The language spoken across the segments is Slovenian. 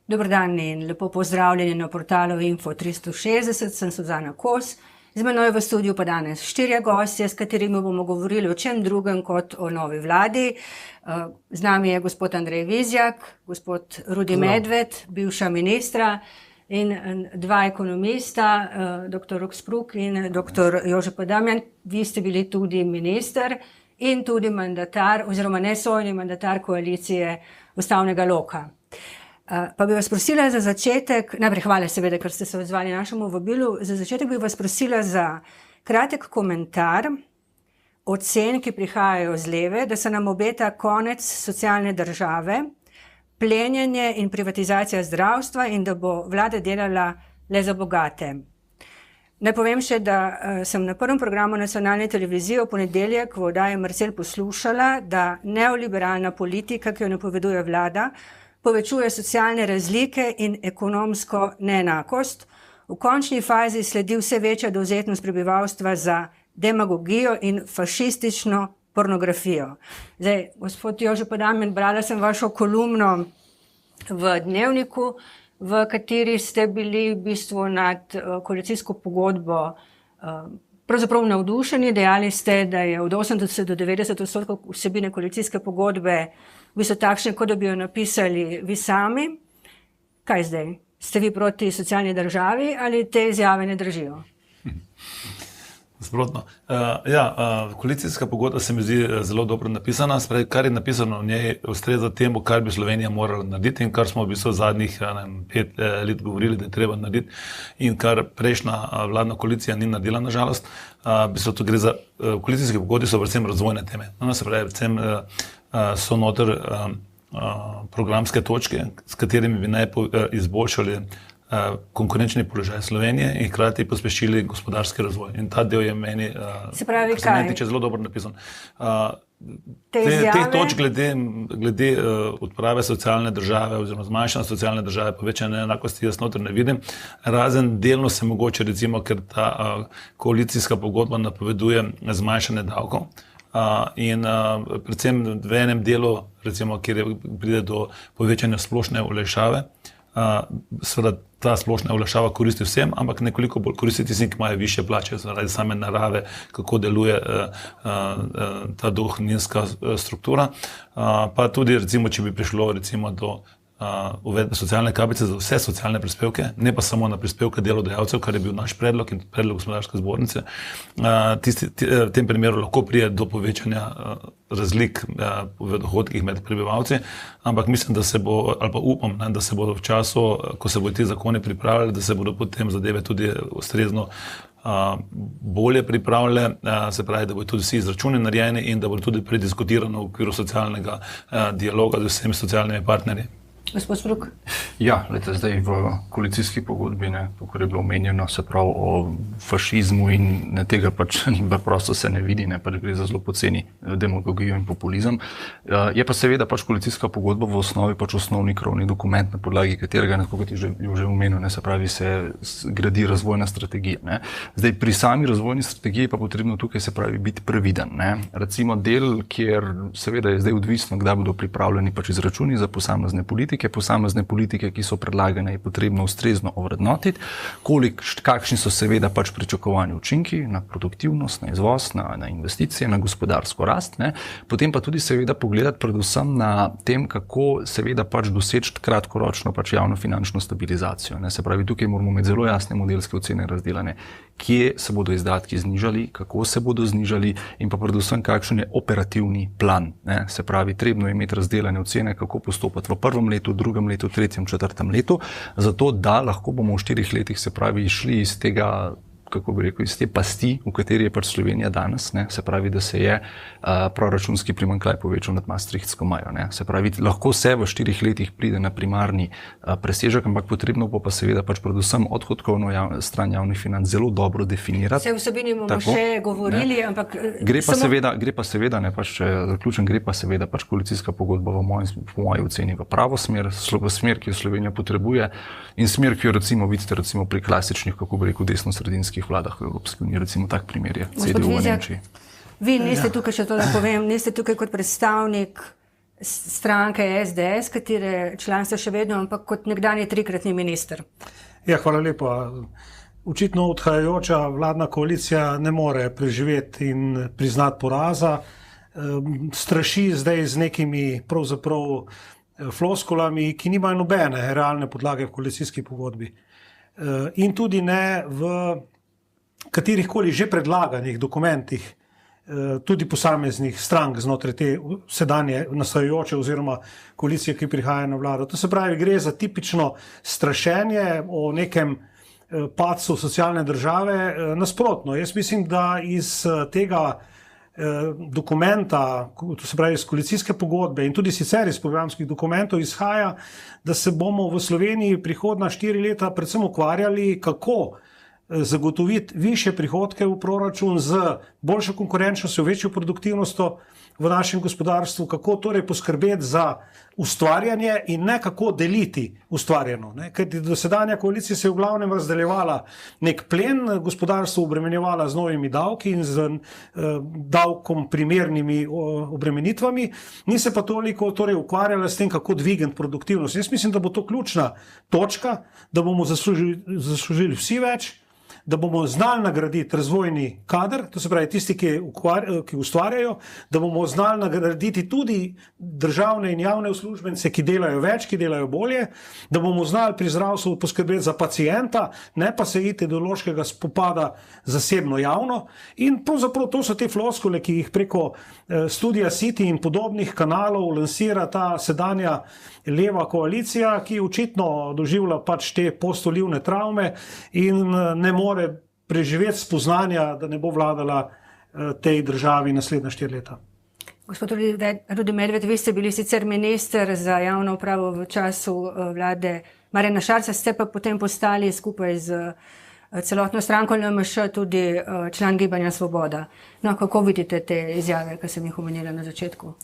Dober dan in lepo pozdravljeni na portalu Info 360, sem Suzana Kos. Z menoj v studiu pa danes 4 gostje, s katerimi bomo govorili o čem drugem kot o novi vladi. Z nami je gospod Andrej Vizjak, gospod Rudi Medved, bivša ministra, in 2 ekonomista, dr. Rok Spruk in dr. Jože Podamjan. Vi ste bili tudi minister in tudi mandatar oziroma nesojni mandatar koalicije Ustavnega loka. Pa bi vas prosila za začetek, najprej hvala seveda, ker ste se odzvali našemu vabilu, za začetek bi vas prosila za kratek komentar ocen, ki prihajajo z leve, da se nam obeta konec socialne države, plenjenje in privatizacija zdravstva in da bo vlada delala le za bogate. Naj povem še, da sem na prvem programu nacionalne televizije v ponedeljek v oddaji Marcel poslušala, da neoliberalna politika, ki jo napoveduje vlada, povečuje socialne razlike in ekonomsko neenakost. V končni fazi sledi vse večja dovzetnost prebivalstva za demagogijo in fašistično pornografijo. Zdaj, gospod Jože Podamjan, brala sem vašo kolumno v Dnevniku, v kateri ste bili v bistvu nad koalicijsko pogodbo pravzaprav navdušeni. Dejali ste, da je od 80 do 90% vsebine koalicijske pogodbe v bistvu takšne, kot da bi jo napisali vi sami. Kaj zdaj? Ste vi proti socialni državi ali te izjave ne držijo? Sprotno. Koalicijska pogodba se mi zdi zelo dobro napisana. Spravi, kar je napisano v njej, ustreza temu, kar bi Slovenija morala narediti in kar smo v bistvu zadnjih 5 let govorili, da je treba narediti in kar prejšnja vladna koalicija ni naredila, nažalost. V bistvu tu gre za koalicijske pogodbe, so predvsem razvojne teme. Se pravi, predvsem so noter programske točke, s katerimi bi naj izboljšali konkurenčni položaj Slovenije in hkrati pospešili gospodarski razvoj. In ta del je meni, kar se meni tiče, zelo dobro napisan. Teh točk glede odprave socialne države oziroma zmanjšanja socialne države, povečanja neenakosti, jaz noter ne vidim. Razen delno se mogoče, recimo, ker ta koalicijska pogodba napoveduje zmanjšanje davkov. In predvsem v enem delu, recimo, kjer pride do povečanja splošne olajšave, seveda ta splošna olajšava koristi vsem, ampak nekoliko bolj koristi tistim, ki imajo višje plače, zaradi same narave, kako deluje ta dohodninska struktura. Pa tudi, recimo, če bi prišlo recimo do uvedbe socialne kapice za vse socialne prispevke, ne pa samo na prispevke delodajalcev, kar je bil naš predlog in predlog Gospodarske zbornice. V tem primeru lahko pride do povečanja razlik v dohodkih med prebivalci, ampak mislim, da se bo, ali pa upam, da se bodo v času, ko se bodo ti zakoni pripravljali, da se bodo potem zadeve tudi ustrezno bolje pripravljale, se pravi, da bodo tudi vsi izračuni narejeni in da bodo tudi prediskutirano v okviru socialnega dialoga z vsemi socialnimi partnerji. Gospod Spruk? Ja, leta, zdaj v koalicijski pogodbi, to, kar je bilo omenjeno, se pravi o fašizmu in tega pač prosto se ne vidi, pač gre za zelo poceni demagogijo in populizem. Je pa seveda pač koalicijska pogodba v osnovi pač osnovni krovni dokument, na podlagi katerega, kot je že omenil, se pravi, se gradi razvojna strategija. Zdaj, pri sami razvojni strategiji pa potrebno tukaj, se pravi, biti previden. Recimo del, kjer seveda je zdaj odvisno, kdaj bodo pripravljeni pač izračuni za posamezne politike, ki so predlagane, je potrebno ustrezno ovrednotiti, kakšni so seveda pač pričakovani učinki na produktivnost, na izvoz, na investicije, na gospodarsko rast, Potem pa tudi seveda pogledati predvsem na tem, kako seveda pač doseči kratkoročno pač javno finančno stabilizacijo. Se pravi, tukaj moramo imeti zelo jasne modelske ocene razdelane, kje se bodo izdatki znižali, kako se bodo znižali in pa predvsem kakšen je operativni plan. Se pravi, trebno je imeti razdelane ocene, kako postopati v prvem letu, drugem letu, tretjem, četrtem letu, zato da lahko bomo v 4 letih, se pravi, išli iz tega, kako bi rekel, iz te pasti, v kateri je pač Slovenija danes, se pravi, da se je proračunski primanjkljaj povečal nad maastrichtsko mejo. Se pravi, lahko se v 4 letih pride na primarni presežek, ampak potrebno pa seveda pač predvsem odhodkovno stran javnih financ zelo dobro definirati. Vse vsebini bomo še govorili, ampak gre pa seveda, če zaključim, gre pa seveda pač koalicijska pogodba v moji oceni v pravo smer, v smer, ki jo Slovenija potrebuje in smer, ki jo recimo vidite pri klasičnih, kako bi rekel, desno-sredinskih vladah v Evropski uniji, recimo tak primer je CDU v Nemčiji. Vi niste tukaj, še to da povem, niste tukaj kot predstavnik stranke SDS, katere član ste še vedno, ampak kot nekdanji trikratni minister. Ja, hvala lepa. Očitno odhajajoča vladna koalicija ne more preživeti in priznati poraza. Straši zdaj z nekimi pravzaprav floskulami, ki nimajo nobene realne podlage v koalicijski pogodbi. In tudi ne v katerihkoli že predlaganih dokumentih, tudi posameznih strank znotraj te sedanje nastajajoče oziroma koalicije, ki prihaja na vlado. To se pravi, gre za tipično strašenje o nekem padcu socialne države. Nasprotno, jaz mislim, da iz tega dokumenta, to se pravi iz koalicijske pogodbe in tudi sicer iz programskih dokumentov izhaja, da se bomo v Sloveniji prihodnja 4 leta predvsem ukvarjali, kako zagotoviti više prihodke v proračun z boljšo konkurenčnostjo, večjo produktivnostjo v našem gospodarstvu, kako torej poskrbeti za ustvarjanje in ne kako deliti ustvarjeno. Ker dosedanja koalicija se je v glavnem razdeljevala nek plen, gospodarstvo obremenjevala z novimi davki in z davkom primernimi obremenitvami, ni se pa toliko torej ukvarjala s tem, kako dvigati produktivnost. Jaz mislim, da bo to ključna točka, da bomo zaslužili vsi več, da bomo znali nagraditi razvojni kader, to se pravi tisti, ki ustvarjajo, da bomo znali nagraditi tudi državne in javne uslužbence, ki delajo več, ki delajo bolje, da bomo znali pri zdravstvu poskrbeti za pacienta, ne pa se iti ideološkega spopada zasebno-javno. In pravzaprav to so te floskule, ki jih preko Studia City in podobnih kanalov lansira ta sedanja leva koalicija, ki očitno doživlja pač te postolivne travme in ne more preživeti spoznanja, da ne bo vladala tej državi naslednja 4 leta. Gospod Rudi Medved, vi ste bili sicer minister za javno upravo v času vlade Marjana Šarca, ste pa potem postali skupaj z celotno stranko LMŠ tudi član Gibanja Svoboda. No, kako vidite te izjave, ki sem jih omenila na začetku?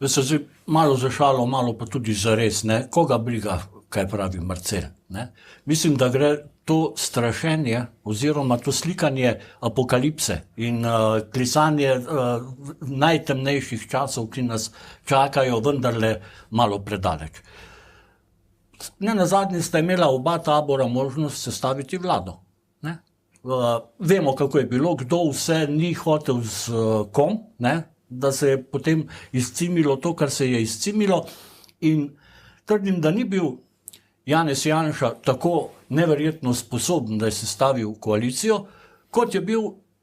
Se zdaj malo za šalo, malo pa tudi za res, ne? Koga briga, kaj pravi Marcel, ne? Mislim, da gre to strašenje oziroma to slikanje apokalipse in klisanje najtemnejših časov, ki nas čakajo, vendarle malo predaleč. Ne nazadnje sta imela oba tabora možnost sestaviti vlado. Ne? Vemo, kako je bilo, kdo vse ni hotel z kom, ne? Da se je potem izcimilo to, kar se je izcimilo, in trdim, da ni bil Janez Janša tako neverjetno sposoben, da je sestavil koalicijo, kot je bil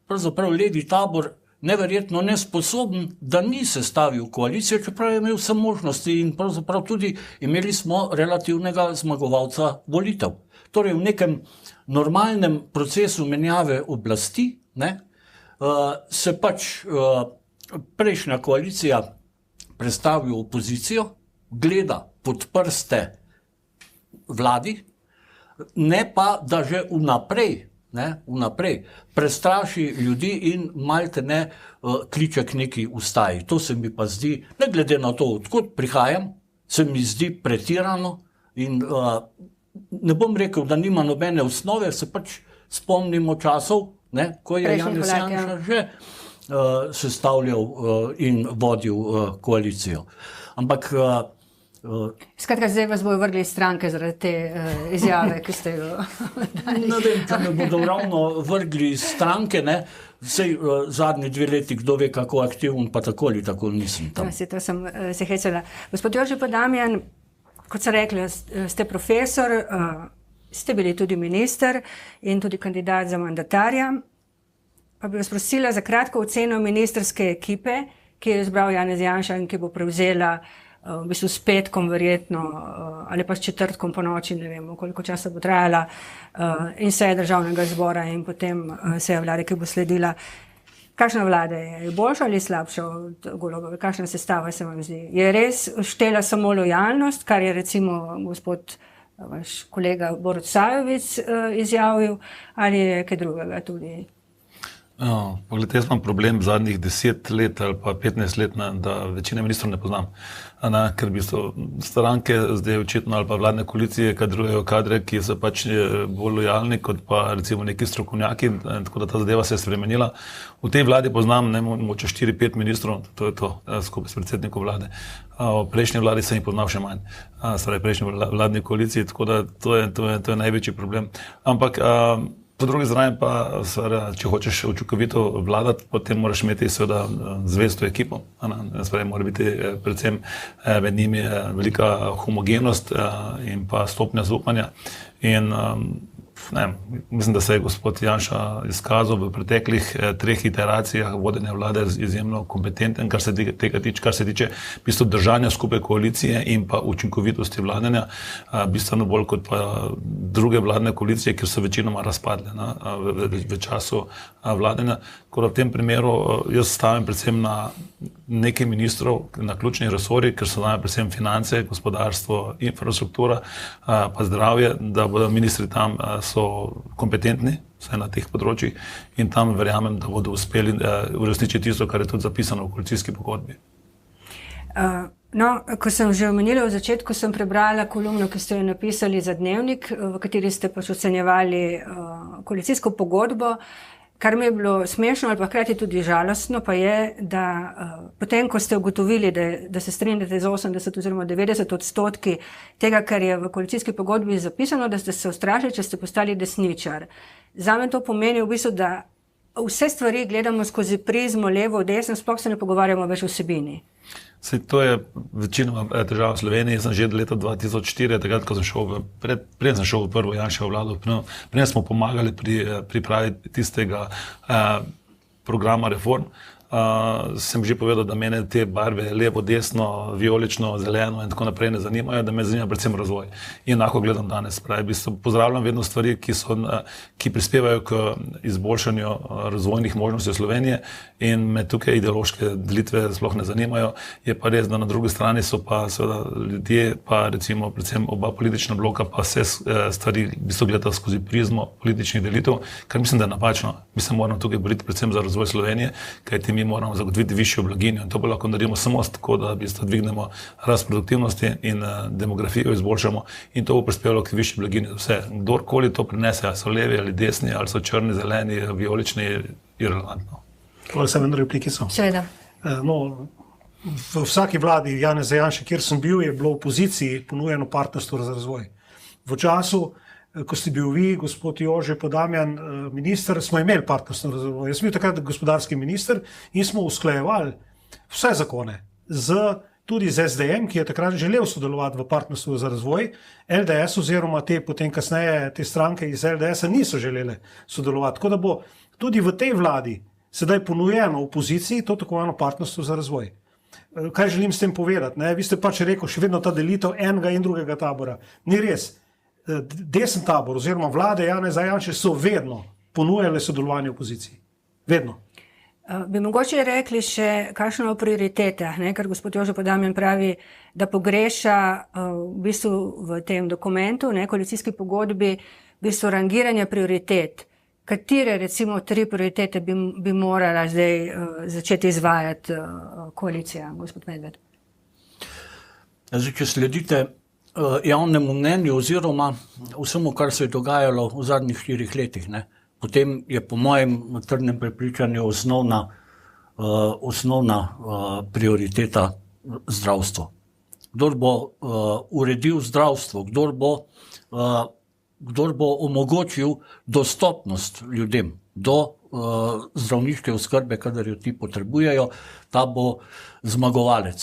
pravzaprav levi tabor neverjetno nesposoben, da ni sestavil koalicijo, čeprav je imel vse možnosti in pravzaprav tudi imeli smo relativnega zmagovalca volitev. Torej v nekem normalnem procesu menjave oblasti, ne, se pač prejšnja koalicija predstavi v opozicijo, gleda pod prste vladi, ne pa, da že vnaprej prestraši ljudi in malte ne kliče k neki ustaji. To se mi pa zdi, ne glede na to, odkot prihajam, se mi zdi pretirano in ne bom rekel, da nima nobene osnove, se pač spomnimo časov, ne, ko je Janez Janša že sestavljal in vodil koalicijo. Ampak skratka, zdaj vas bojo vrgli iz stranke zaradi te izjave, ki ste jo dali. Ne vem, če me bodo ravno vrgli iz stranke, ne, sej zadnji 2 leti, kdo ve, kako aktivn, pa tako ali tako nisem tam. To sem se hecala. Gospod Jože Podamjan, kot sem rekla, ste profesor, ste bili tudi minister in tudi kandidat za mandatarja. Pa bi vas prosila za kratko oceno ministerske ekipe, ki je izbral Janez Janša in ki bo prevzela v bistvu s petkom verjetno, ali pa s četrtkom po noči, ne vem, koliko časa bo trajala, in seja državnega zbora in potem seja vlade, ki bo sledila. Kakšna vlada je? Je boljša ali slabša od Golobove? Kakšna sestava se vam zdi? Je res štela samo lojalnost, kar je recimo gospod vaš kolega Borut Sajovic izjavil, ali je kaj drugega tudi? Poglejte, jaz imam problem zadnjih 10 let ali pa 15 let, da večine ministrov ne poznam. Ker v bistvu stranke zdaj očitno ali pa vladne koalicije kadrujejo kadre, ki so pač bolj lojalni kot pa recimo neki strokovnjaki, tako da ta zadeva se je spremenila. V tej vladi poznam mogoče 4-5 ministrov, to je to, skupaj s predsednikom vlade. V prejšnji vladi sem jih poznal še manj, prejšnji vladni koaliciji, tako da to je največji problem. Ampak po drugi strani pa, če hočeš učinkovito vladati, potem moraš imeti seveda zvesto ekipo. Mora biti predvsem med njimi velika homogenost in pa stopnja zaupanja. In mislim, da se je gospod Janša izkazal v preteklih 3 iteracijah vodenja vlade izjemno kompetenten, kar se tega tiče, kar se tiče v bistvu držanja skupaj koalicije in pa učinkovitosti vladanja, bistveno bolj kot pa druge vladne koalicije, ki so večinoma razpadle v času vladanja. V tem primeru jaz stavim predvsem na nekaj ministrov, na ključnih resorjih, ker so predvsem finance, gospodarstvo, infrastruktura, pa zdravje, da bodo ministri tam so kompetentni, vsaj na teh področjih, in tam verjamem, da bodo uspeli uresničiti tisto, kar je tudi zapisano v koalicijski pogodbi. Ko sem že omenila v začetku, sem prebrala kolumno, ki ste jo napisali za Dnevnik, v kateri ste pač ocenjevali koalicijsko pogodbo. Kar mi je bilo smešno ali pa hkrati tudi žalostno, pa je, da potem, ko ste ugotovili, da se strinjate z 80 oziroma 90% tega, kar je v koalicijski pogodbi zapisano, da ste se ustrašili, če ste postali desničar. Zame to pomeni v bistvu, da vse stvari gledamo skozi prizmo levo, desno, sploh se ne pogovarjamo več o vsebini. To je večinoma težava v Sloveniji. Jaz sem že od leta 2004, takrat, ko sem šel preden sem šel v prvo Janševo vlado, preden smo pomagali pri pripravi tistega programa reform, sem že povedal, da mene te barve levo, desno, vijolično, zeleno in tako naprej ne zanimajo, da me zanima predvsem razvoj. In enako gledam danes. Pozdravljam vedno stvari, ki prispevajo k izboljšanju razvojnih možnosti Slovenije, in me tukaj ideološke delitve sploh ne zanimajo. Je pa res, da na drugi strani so pa seveda ljudje, pa recimo predvsem oba politična bloka, pa vse stvari v bistvu gledata skozi prizmo političnih delitev, kar mislim, da je napačno. Mi se moramo tukaj boriti predvsem za razvoj Slovenije, kajti mi moramo zagotoviti višjo blaginjo, in to pa lahko naredimo samo tako, da v bistvu dvignemo rast produktivnosti in demografijo izboljšamo, in to bo prispevalo k višji blaginji za vse. Kdorkoli to prinese, ali so levi ali desni, ali so črni, zeleni, vijolični, je irelevantno. Hvala, se vendar repliki so. Seveda. V vsaki vladi Janeza Janše, kjer sem bil, je bilo v opoziciji ponujeno partnerstvo za razvoj. V času, ko ste bil vi, gospod Jože Podamjan, minister, smo imeli partnerstvo za razvoj. Jaz sem bil takrat gospodarski minister in smo usklajevali vse zakone tudi z SDM, ki je takrat želel sodelovati v partnerstvu za razvoj. LDS oziroma potem kasneje te stranke iz LDS-a niso želele sodelovati. Tako da bo tudi v tej vladi sedaj ponujeno opoziciji to tako eno partnerstvo za razvoj. Kaj želim s tem povedati? Vi ste pač rekel, še vedno ta delitev enega in drugega tabora. Ni res. Desen tabor oziroma vlade Janeza Janše so vedno ponujale sodelovanje opoziciji. Vedno. Bi mogoče rekli še kakšno o prioritetah, ker gospod Jože Podamjan pravi, da pogreša v bistvu v tem dokumentu, koalicijski pogodbi, v bistvu rangiranja prioritet. Katere recimo 3 prioritete bi morala zdaj začeti izvajati koalicija, gospod Medved? Če sledite javnemu mnenju oziroma vsemu, kar se je dogajalo v zadnjih 4 letih, potem je po mojem trdnem prepričanju osnovna prioriteta zdravstvo. Kdor bo uredil zdravstvo, kdor bo omogočil dostopnost ljudem do zdravniške oskrbe, kadar jo ti potrebujejo, ta bo zmagovalec.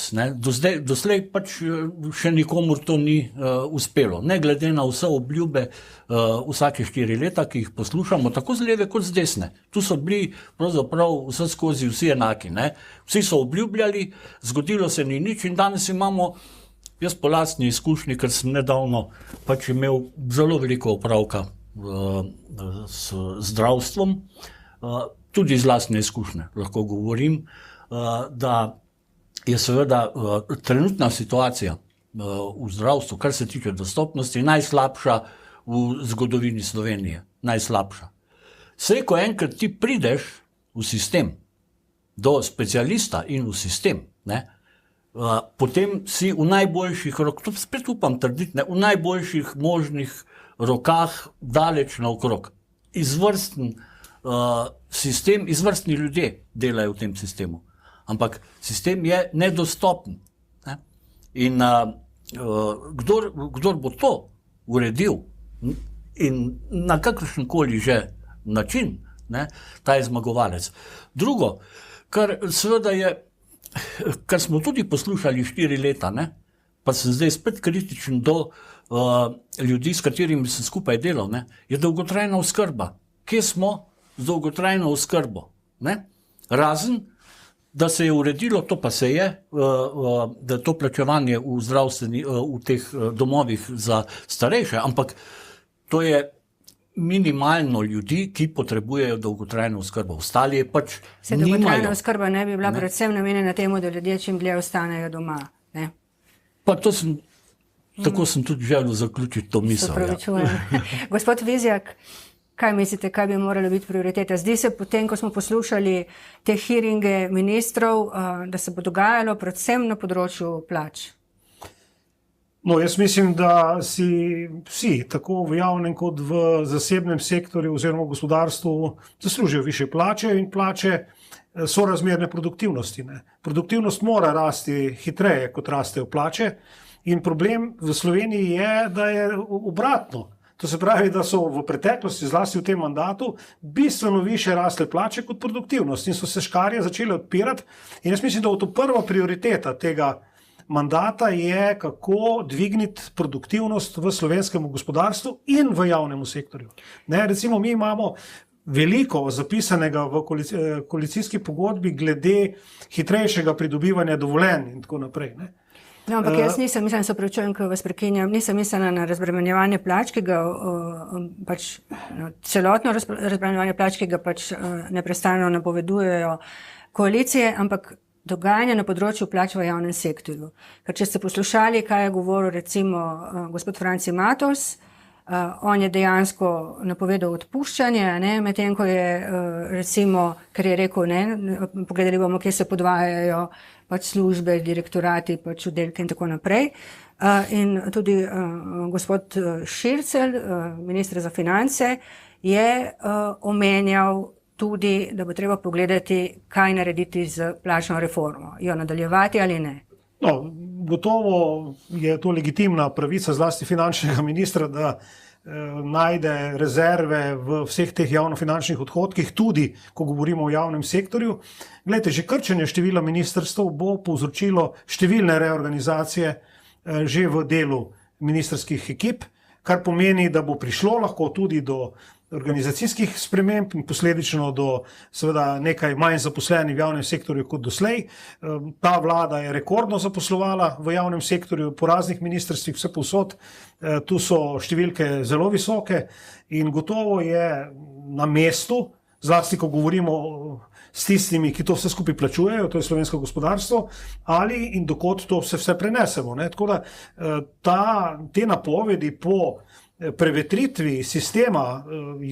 Doslej pač še nikomur to ni uspelo. Ne glede na vse obljube vsake 4 leta, ki jih poslušamo, tako z leve kot z desne. Tu so bili pravzaprav vse skozi vsi enaki. Vsi so obljubljali, zgodilo se ni nič in danes imamo, jaz po lastni izkušnji, ker sem nedavno pač imel zelo veliko opravka s zdravstvom, tudi iz lastne izkušnje lahko govorim, da je seveda trenutna situacija v zdravstvu, kar se tiče dostopnosti, najslabša v zgodovini Slovenije. Najslabša. Saj, ko enkrat ti prideš v sistem, do specialista in v sistem, ne, potem si v najboljših rokah, to spet upam trditi, ne, v najboljših možnih rokah daleč naokrog. Izvrsten sistem, izvrstni ljudje delajo v tem sistemu. Ampak sistem je nedostopen. Ne? In kdor bo to uredil in na kakršenkoli že način, ne, ta je zmagovalec. Drugo, kar seveda je, kar smo tudi poslušali 4 leta, ne, pa sem zdaj spet kritičen do ljudi, s katerimi sem skupaj delal, ne, je dolgotrajna oskrba. Kje smo z dolgotrajno oskrbo? Ne? Razen, da se je uredilo, to pa se je, da to plačevanje v teh domovih za starejše, ampak to je minimalno ljudi, ki potrebujejo dolgotrajno oskrbo. Ostali je pač nimajo. Dolgotrajna oskrba ne bi bila predvsem namenjena temu, da ljudje čim dlje ostanejo doma. Ne? Pa tako sem tudi želel zaključiti to misel. Gospod Vizjak, kaj mislite, kaj bi morala biti prioriteta? Zdi se potem, ko smo poslušali te hearinge ministrov, da se bo dogajalo predvsem na področju plač. No, jaz mislim, da si vsi, tako v javnem kot v zasebnem sektorju oziroma gospodarstvu, zaslužijo više plače in plače sorazmerne produktivnosti. Ne. Produktivnost mora rasti hitreje, kot rastejo plače, in problem v Sloveniji je, da je obratno. To se pravi, da so v preteklosti, zlasti v tem mandatu, bistveno više rasle plače kot produktivnost in so se škarje začele odpirati. In jaz mislim, da je to prva prioriteta tega mandata je, kako dvigniti produktivnost v slovenskem gospodarstvu in v javnem sektorju. Ne, recimo, mi imamo veliko zapisanega v koalicijski pogodbi glede hitrejšega pridobivanja dovoljenj in tako naprej. Ne. No, ampak jaz nisem mislila na razbremenjevanje plač, ki ga celotno razbremenjevanje plač, ki ga neprestano napovedujejo koalicije, ampak dogajanje na področju plač v javnem sektorju. Ker če ste poslušali, kaj je govoril recimo gospod Franci Matos, on je dejansko napovedal odpuščanje, ne, medtem ko je recimo, ker je rekel, ne, pogledali bomo, kje se podvajajo službe, direktorati, oddelke in tako naprej. In tudi gospod Šircelj, minister za finance, je omenjal tudi, da bo treba pogledati, kaj narediti z plačno reformo. Jo nadaljevati ali ne? No, gotovo je to legitimna pravica zlasti finančnega ministra, da najde rezerve v vseh teh javnofinančnih odhodkih, tudi ko govorimo o javnem sektorju. Glejte, že krčenje števila ministrstev bo povzročilo številne reorganizacije že v delu ministrskih ekip, kar pomeni, da bo prišlo lahko tudi do organizacijskih sprememb in posledično do seveda nekaj manj zaposlenih v javnem sektorju kot doslej. Ta vlada je rekordno zaposlovala v javnem sektorju po raznih ministrstvih, vse povsod. Tu so številke zelo visoke in gotovo je na mestu, zlasti ko govorimo s tistimi, ki to vse skupaj plačujejo, to je slovensko gospodarstvo, ali in dokot to se vse prenesemo. Ne? Tako da te napovedi po prevetritvi sistema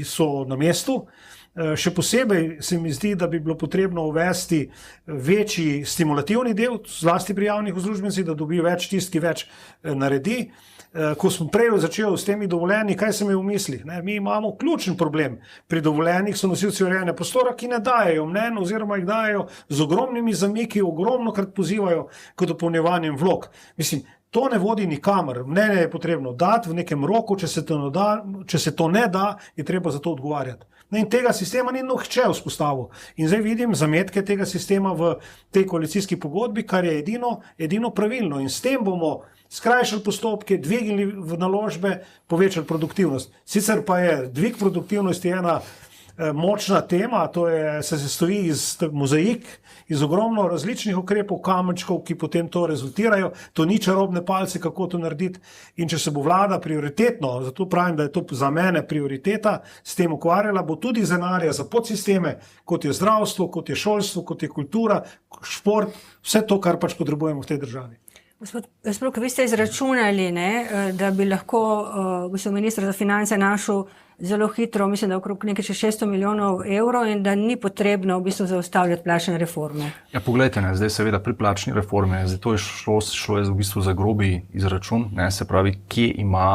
so na mestu. Še posebej se mi zdi, da bi bilo potrebno uvesti večji stimulativni del, zlasti pri javnih uslužbencih, da dobi več tisti, ki več naredi. Ko smo prej začeli s temi dovoljenji, kaj se mi v mislih? Mi imamo ključen problem. Pri dovoljenjih so nosilci urejanja prostora, ki ne dajejo mnenj oziroma jih dajejo z ogromnimi zamiki, ogromno krat pozivajo k dopolnjevanjem vlog. Mislim, to ne vodi nikamor. Mnenje je potrebno dati v nekem roku, če se to ne da, je treba za to odgovarjati. In tega sistema ni nihče vzpostavil. In zdaj vidim zametke tega sistema v tej koalicijski pogodbi, kar je edino pravilno. In s tem bomo skrajšali postopke, dvignili v naložbe, povečali produktivnost. Sicer pa je dvig produktivnosti ena močna tema, to se sestoji iz mozaik, iz ogromno različnih ukrepov, kamenčkov, ki potem to rezultirajo. To ni čarobne palce, kako to narediti. In če se bo vlada prioritetno, zato pravim, da je to za mene prioriteta, s tem ukvarjala, bo tudi denarja za podsisteme, kot je zdravstvo, kot je šolstvo, kot je kultura, šport, vse to, kar pač potrebujemo v tej državi. Gospod Sprok, vi ste izračunali, ne, da bi lahko minister za finance našel zelo hitro, mislim, da okrog nekaj 600 milijonov evrov in da ni potrebno v bistvu zaustavljati plačne reforme. Ja, poglejte, ne, zdaj seveda pri plačni reforme, zdaj to je šlo je v bistvu za grobi izračun, ne, se pravi, kje ima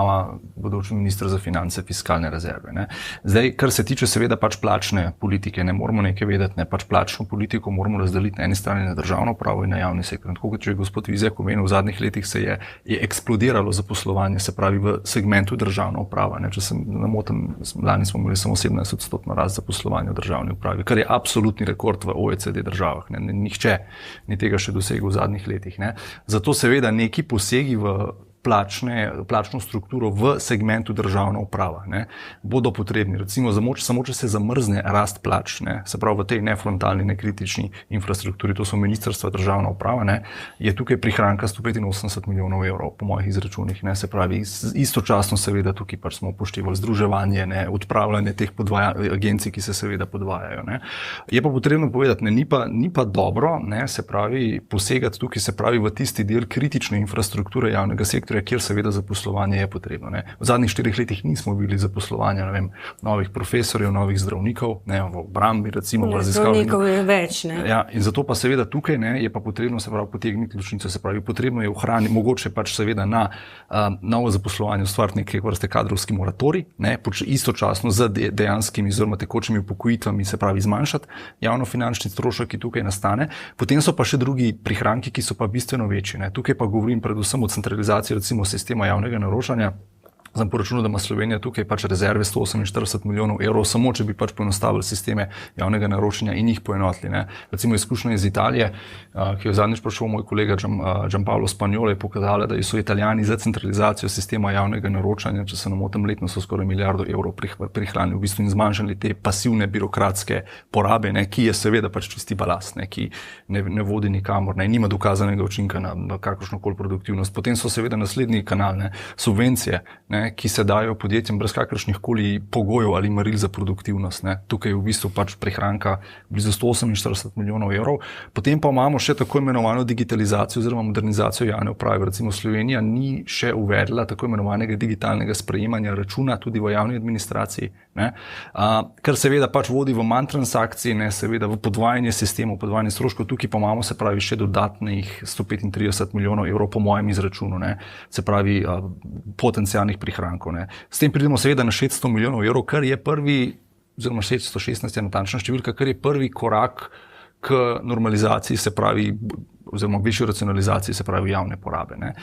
bodoči minister za finance fiskalne rezerve. Ne. Zdaj, kar se tiče seveda pač plačne politike, ne moramo nekaj vedeti, ne, pač plačno politiko moramo razdeliti na eni strani na državno upravo in na javni sektor. Tako kot če je gospod Vizjak omenil, v zadnjih letih se je eksplodiralo zaposlovanje, se pravi v segmentu državna uprava. Ne. Če se ne motim, lani smo imeli samo 17% rast zaposlovanja v državni upravi, kar je absolutni rekord v OECD državah. Ne. Nihče ni tega še dosegel v zadnjih letih. Ne. Zato seveda neki posegi v plačno strukturo v segmentu državna uprava, ne, bodo potrebni. Recimo, samo če se zamrzne rast plač, ne, se pravi v tej nefrontalni, nekritični infrastrukturi, to so ministrstva državna uprava, ne, je tukaj prihranka 185 milijonov evrov, po mojih izračunih. Ne, se pravi, istočasno seveda tukaj pač smo upoštevali združevanje, ne, odpravljanje teh agencij, ki se seveda podvajajo. Ne. Je pa potrebno povedati, ne, ni pa dobro, ne, se pravi, posegati tukaj, se pravi, v tisti del kritične infrastrukture javnega sektorja, kjer seveda zaposlovanje je potrebno. Ne. V zadnjih 4 letih nismo bili zaposlovanja, ne vem, novih profesorjev, novih zdravnikov, ne, v obrambi recimo. Zdravnikov je več. Ne. Ja, in zato pa seveda tukaj, ne, je pa potrebno se pravi potegniti ločnico, se pravi potrebno je ohraniti, mogoče pač seveda na novo zaposlovanje ustvariti neke vrste kadrovski moratorij, ne, istočasno z dejanskimi oziroma tekočimi upokojitvami, se pravi zmanjšati javnofinančni strošek, ki tukaj nastane. Potem so pa še drugi prihranki, ki so pa bistveno večji. Ne. Tukaj pa govorim predvsem o centralizaciji recimo sistema javnega naročanja. Sem poročil, da ima Slovenija tukaj pač rezerve 148 milijonov evrov, samo če bi pač poenostavili sisteme javnega naročanja in jih poenotili. Ne. Recimo izkušnja iz Italije, ki jo zadnjič prišel moj kolega Gianpaolo Spagnolo, je pokazala, da so Italijani za centralizacijo sistema javnega naročanja, če se ne motim, letno so skoraj milijardo evrov prihranili, v bistvu in zmanjšali te pasivne birokratske porabe, ne, ki je seveda pač čisti balast, ne, ki ne vodi nikamor, ne, nima dokazanega učinka na kakršnokoli produktivnost. Potem so seveda naslednji kanal, ne, subvencije, ne, ki se dajo podjetjem brez kakršnih koli pogojev ali meril za produktivnost. Ne. Tukaj je v bistvu pač prihranka blizu 148 milijonov evrov. Potem pa imamo še tako imenovano digitalizacijo oziroma modernizacijo javne uprave. Recimo Slovenija ni še uvedla tako imenovanega digitalnega sprejemanja računa tudi v javni administraciji, ne. Kar seveda pač vodi v manj transakcij, ne, seveda v podvajanje sistemov, podvajanje stroškov. Tukaj pa imamo, se pravi, še dodatnih 135 milijonov evrov po mojem izračunu, ne. Se pravi, potencialnih prihrankov. Ne. S tem pridemo seveda na 600 milijonov evrov, kar je prvi, oziroma 616 je natančna številka, kar je prvi korak k normalizaciji, se pravi, oziroma višji racionalizaciji, se pravi, javne porabe. Ne.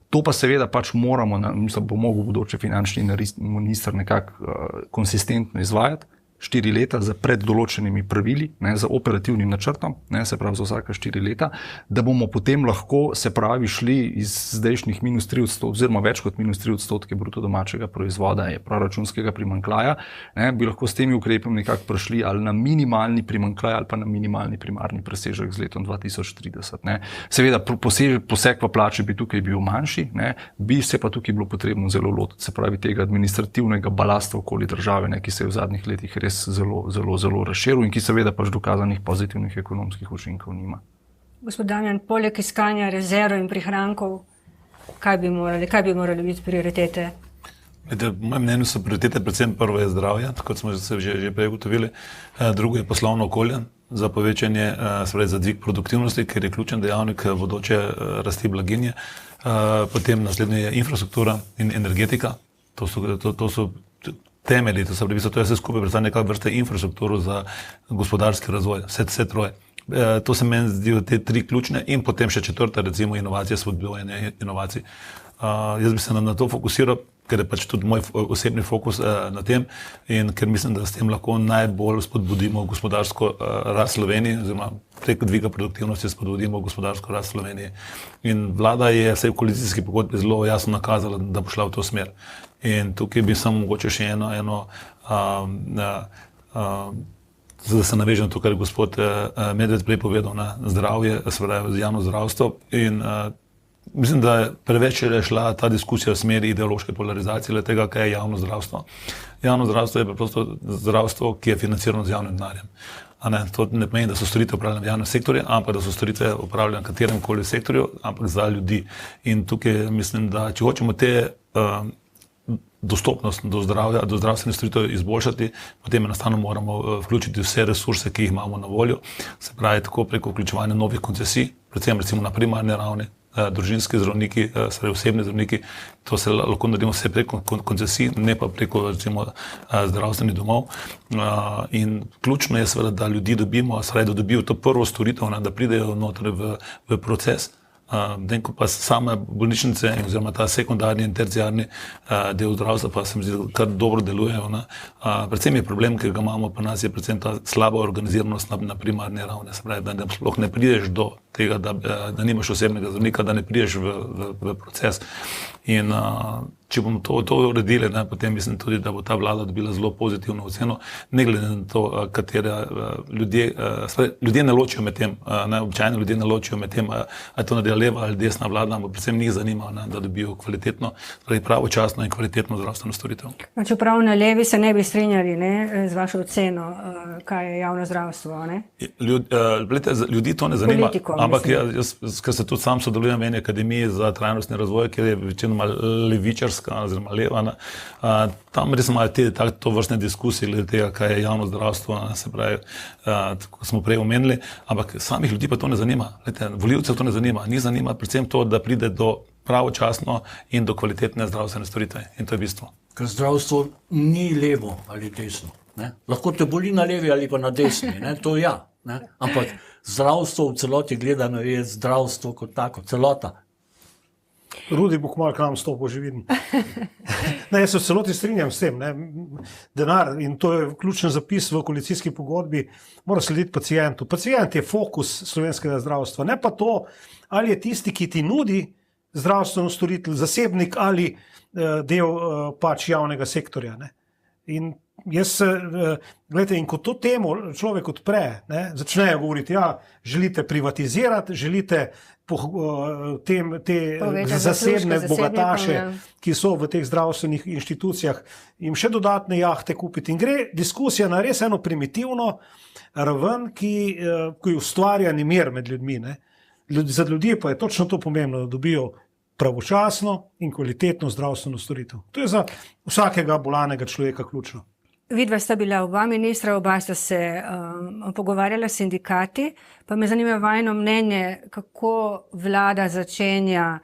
To pa seveda pač moramo, mislim, bo mogel bodoči finančni minister nekako konsistentno izvajati. 4 leta za preddoločenimi pravili, ne, za operativnim načrtom, ne, se pravi za vsaka 4 leta, da bomo potem lahko, se pravi, šli iz zdajšnjih -3%, oziroma več kot -3% bruto domačega proizvoda je proračunskega primanjkljaja, ne, bi lahko s temi ukrepi nekako prišli ali na minimalni primanjkljaj ali pa na minimalni primarni presežek z letom 2030. Ne. Seveda poseg v plače bi tukaj bil manjši, ne, bi se pa tukaj bilo potrebno zelo lotiti, se pravi tega administrativnega balasta okoli države, ne, ki se je v zadnjih letih zelo razširil in ki seveda pač dokazanih pozitivnih ekonomskih učinkov nima. Gospod Damjan, poleg iskanja rezerv in prihrankov, kaj bi morali biti prioritete? V mojem mnenju so prioritete predvsem prvo je zdravje, kot smo že prej ugotovili, drugo je poslovno okolje za povečanje, za dvig produktivnosti, ker je ključen dejavnik bodoče rasti blaginje, potem naslednje je infrastruktura in energetika, to so temelji, to je vse skupaj predstavlja nekaj vrste infrastrukturo za gospodarski razvoj, vse troje. To se meni zdijo te 3 ključne in potem še 4, recimo inovacije, spodbujanje inovacij. Jaz bi se na to fokusiral, ker je pač tudi moj osebni fokus na tem in ker mislim, da s tem lahko najbolj spodbudimo gospodarsko rast Slovenije, oziroma preko dviga produktivnosti spodbudimo gospodarsko rast Slovenije. In vlada je vsaj v koalicijski pogodbi zelo jasno nakazala, da bo šla v to smer. In tukaj bi samo mogoče še eno da se navežem na to, kar je gospod Medved prej povedal, na zdravje, se pravi javno zdravstvo. In mislim, da je preveč šla ta diskusija v smeri ideološke polarizacije tega, kaj je javno zdravstvo. Javno zdravstvo je preprosto zdravstvo, ki je financirano z javnim denarjem. To ne pomeni, da so storitve upravljene v javnem sektorju, ampak da so storitve upravljene v katerem koli sektorju, ampak za ljudi. In tukaj mislim, da če hočemo te dostopnost do zdravja, do zdravstvenih storitev izboljšati, potem enostavno moramo vključiti vse resurse, ki jih imamo na voljo, se pravi tako preko vključevanja novih koncesij, predvsem recimo na primarni ravni, družinski zdravniki, osebni zdravniki, to se lahko naredimo vse preko koncesij, ne pa preko recimo zdravstvenih domov. In ključno je seveda, da ljudi dobimo, da dobijo to prvo storitev, da pridejo noter v proces. Medtem ko pa same bolnišnice oziroma ta sekundarni in terciarni del zdravstva pa se mi zdi, da kar dobro delujejo. Predvsem je problem, ki ga imamo pri nas, je predvsem ta slaba organiziranost na primarni ravni. Se pravi, da sploh ne prideš do tega, da nimaš osebnega zdravnika, da ne prideš v proces. In če bomo to uredili, potem mislim tudi, da bo ta vlada dobila zelo pozitivno oceno, ne glede na to, katere ljudje ne ločijo med tem, običajno ljudje ne ločijo med tem, ali to naredila leva ali desna vlada, ampak predvsem njih zanima, da dobijo kvalitetno, pravočasno in kvalitetno zdravstveno storitev. Čeprav na levi se ne bi strinjali z vašo oceno, kaj je javno zdravstvo, ne? Ljudi to ne zanima, Politiko, ampak jaz, ker se tudi sam sodelujem v eni akademiji za trajnostni razvoj, kjer je večinoma levičarska oziroma leva, tam res imajo to vrstne diskusije glede tega, kaj je javno zdravstvo, se pravi, kot smo prej omenili, ampak samih ljudi pa to ne zanima. Volivcev to ne zanima. Njih zanima predvsem to, da pride do pravočasno in do kvalitetne zdravstvene storitve. In to je bistvo. Ker zdravstvo ni levo ali desno. Ne? Lahko te boli na levi ali pa na desni, ne? To ja. Ne? Ampak zdravstvo v celoti gledano je zdravstvo kot tako, celota. Rudi bo kmalu k nam stopil, že vidim. Jaz se v celoti strinjam s tem. Denar, in to je ključen zapis v koalicijski pogodbi, mora slediti pacientu. Pacient je fokus slovenskega zdravstva, ne pa to, ali je tisti, ki ti nudi zdravstveno storitev, zasebnik ali del pač javnega sektorja. Ne? In in ko to temo človek odpre, začnejo govoriti, želite privatizirati, želite te zasebne bogataše, ki so v teh zdravstvenih inštitucijah, jim še dodatne jahte kupiti. In gre diskusija na res eno primitivno raven, ki ustvarja nemir med ljudmi. Ne? Za ljudi pa je točno to pomembno, da dobijo pravočasno in kvalitetno zdravstveno storitev. To je za vsakega bolanega človeka ključno. Vidva sta bila oba ministra, oba sta se pogovarjala s sindikati, pa me zanima vajno mnenje, kako vlada začenja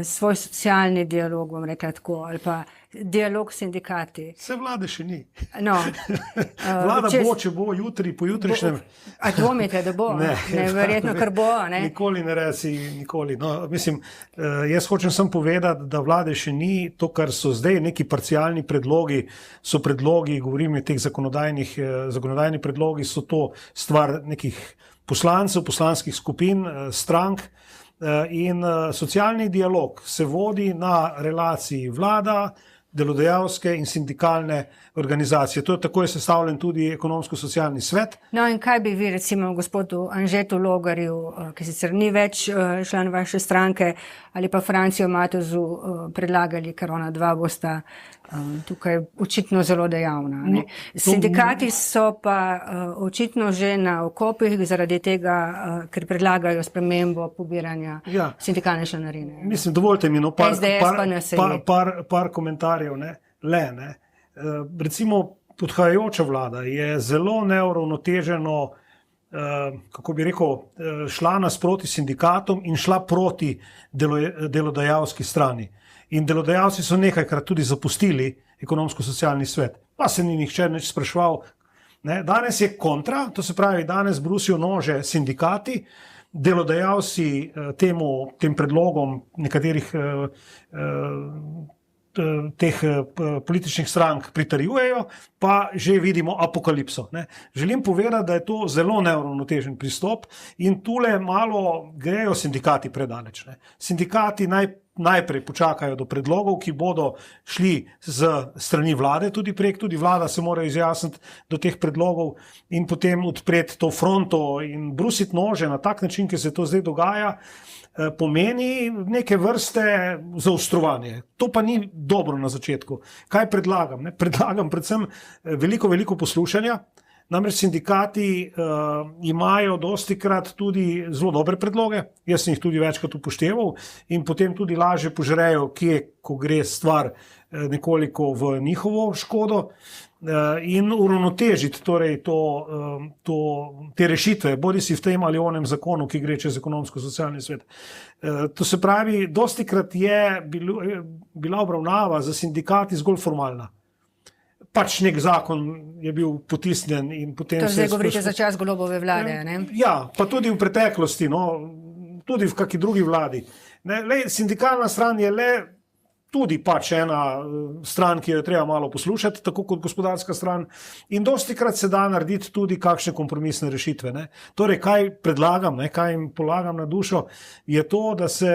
svoj socialni dialog, bom rekla tako, ali pa dialog s sindikati. Se vlade še ni. No, Vlada bo, če bo jutri, pojutrišnjem. A dvomite, da bo? Ne, verjetno, kar bo. Ne? Nikoli ne reci, nikoli. No, mislim, jaz hočem samo povedati, da vlade še ni. To, kar so zdaj neki parcialni predlogi, so predlogi, govorim o teh zakonodajni predlogi, so to stvar nekih poslancev, poslanskih skupin, strank. In socialni dialog se vodi na relaciji vlada, delodajalske in sindikalne organizacije. To je tako je sestavljen tudi ekonomsko-socialni svet. No in kaj bi vi recimo gospodu Anžetu Logarju, ki sicer ni več član vaše stranke, ali pa Francijo Matozu predlagali, ker ona dva bosta tukaj očitno zelo dejavna. Ne? Sindikati so pa očitno že na okopih zaradi tega, ker predlagajo spremembo pobiranja sindikalne članarine. Mislim, dovolite mi par komentarjev. Recimo, odhajajoča vlada je zelo neuravnoteženo, kako bi rekel, šla nasproti sindikatom in šla proti delodajalski strani. In delodajalci so nekajkrat tudi zapustili ekonomsko-socialni svet. Pa se ni nihče nič spraševal. Danes je kontra, to se pravi, danes brusijo nože sindikati, delodajalci tem predlogom nekaterih teh političnih strank pritrjujejo, pa že vidimo apokalipso. Želim povedati, da je to zelo neuravnotežen pristop in tule malo grejo sindikati predaleč. Sindikati najprej počakajo do predlogov, ki bodo šli z strani vlade, tudi vlada se mora izjasniti do teh predlogov in potem odpreti to fronto in brusiti nože na tak način, ki se to zdaj dogaja, pomeni neke vrste zaostrovanje. To pa ni dobro na začetku. Kaj predlagam? Predlagam predvsem veliko poslušanja, Namreč sindikati imajo dostikrat tudi zelo dobre predloge, jaz sem jih tudi večkrat upošteval in potem tudi lažje požrejo, kje, ko gre stvar nekoliko v njihovo škodo in uravnotežiti torej te rešitve, bodi si v tem ali onem zakonu, ki gre čez ekonomsko-socialni svet. To se pravi, dostikrat je bila obravnava za sindikati zgolj formalna. Pač nek zakon je bil potisnjen in potem... To zdaj govorite za čas Golobove vlade, ne? Ja, pa tudi v preteklosti, tudi v kakšni drugi vladi. Sindikalna stran je le tudi pač ena stran, ki jo treba malo poslušati, tako kot gospodarska stran. In dostikrat se da narediti tudi kakšne kompromisne rešitve. Ne? Torej, kaj predlagam, kaj jim polagam na dušo, je to, da se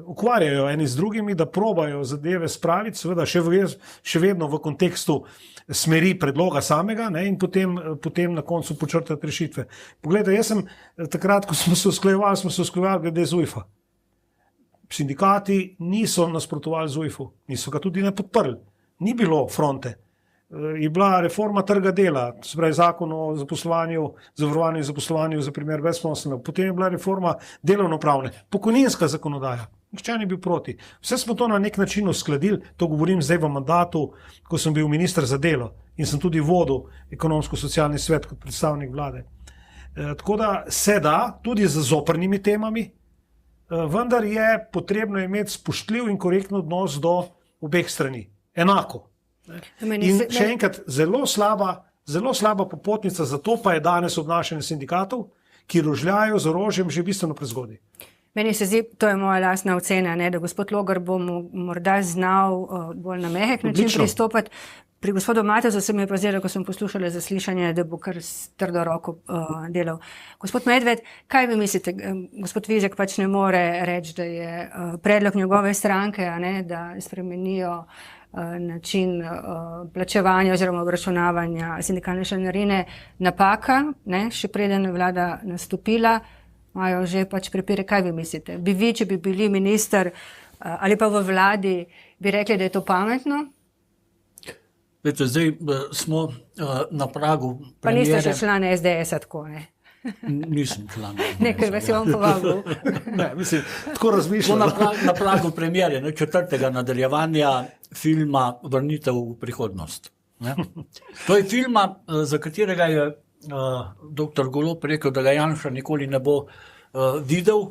ukvarjajo eni z drugimi, da probajo zadeve spraviti, seveda še vedno v kontekstu smeri predloga samega, ne, in potem na koncu počrtati rešitve. Poglejte, jaz sem takrat, ko smo se usklajevali glede ZUJF-a. Sindikati niso nasprotovali ZUJF-u, niso ga tudi ne podprli. Ni bilo fronte. Je bila reforma trga dela, se pravi zakon o zavarovanju in zaposlovanju za primer brezposelnih. Potem je bila reforma delovnopravne, pokojninska zakonodaja. Nihče ni bil proti. Vse smo to na nek način uskladili, to govorim zdaj v mandatu, ko sem bil minister za delo in sem tudi vodil ekonomsko-socialni svet kot predstavnik vlade. Tako da se da, tudi z zoprnimi temami, vendar je potrebno imeti spoštljiv in korektno odnos do obeh strani. Enako. In še enkrat, zelo slaba popotnica, zato pa je danes obnašanje sindikatov, ki rožljajo z orožjem že bistveno prezgodaj. Meni se zdi, to je moja lastna ocena, da gospod Logar bo morda znal bolj na mehek način pristopati. Pri gospodu Matezu se mi je pa zdelo, ko sem poslušala zaslišanje, da bo kar s trdo roko delal. Gospod Medved, kaj vi mislite? Gospod Vizjak pač ne more reči, da je predlog njegove stranke, da spremenijo način plačevanja oziroma obračunavanja sindikalne članarine napaka, še preden je vlada nastopila. Imajo že pač prepire, kaj vi mislite? Bi vi, če bi bili minister ali pa v vladi, bi rekli, da je to pametno? Vete, zdaj smo na pragu premiere. Pa niste še član SDS-a tako, ne? Nisem član SDS-a. Nekaj vas je on povabil. Ne, mislim, tako razmišljam. Na pragu premiere, 4. nadaljevanja filma Vrnitev v prihodnost. To je filma, za katerega je dr. Golob rekel, da ga Janša nikoli ne bo videl.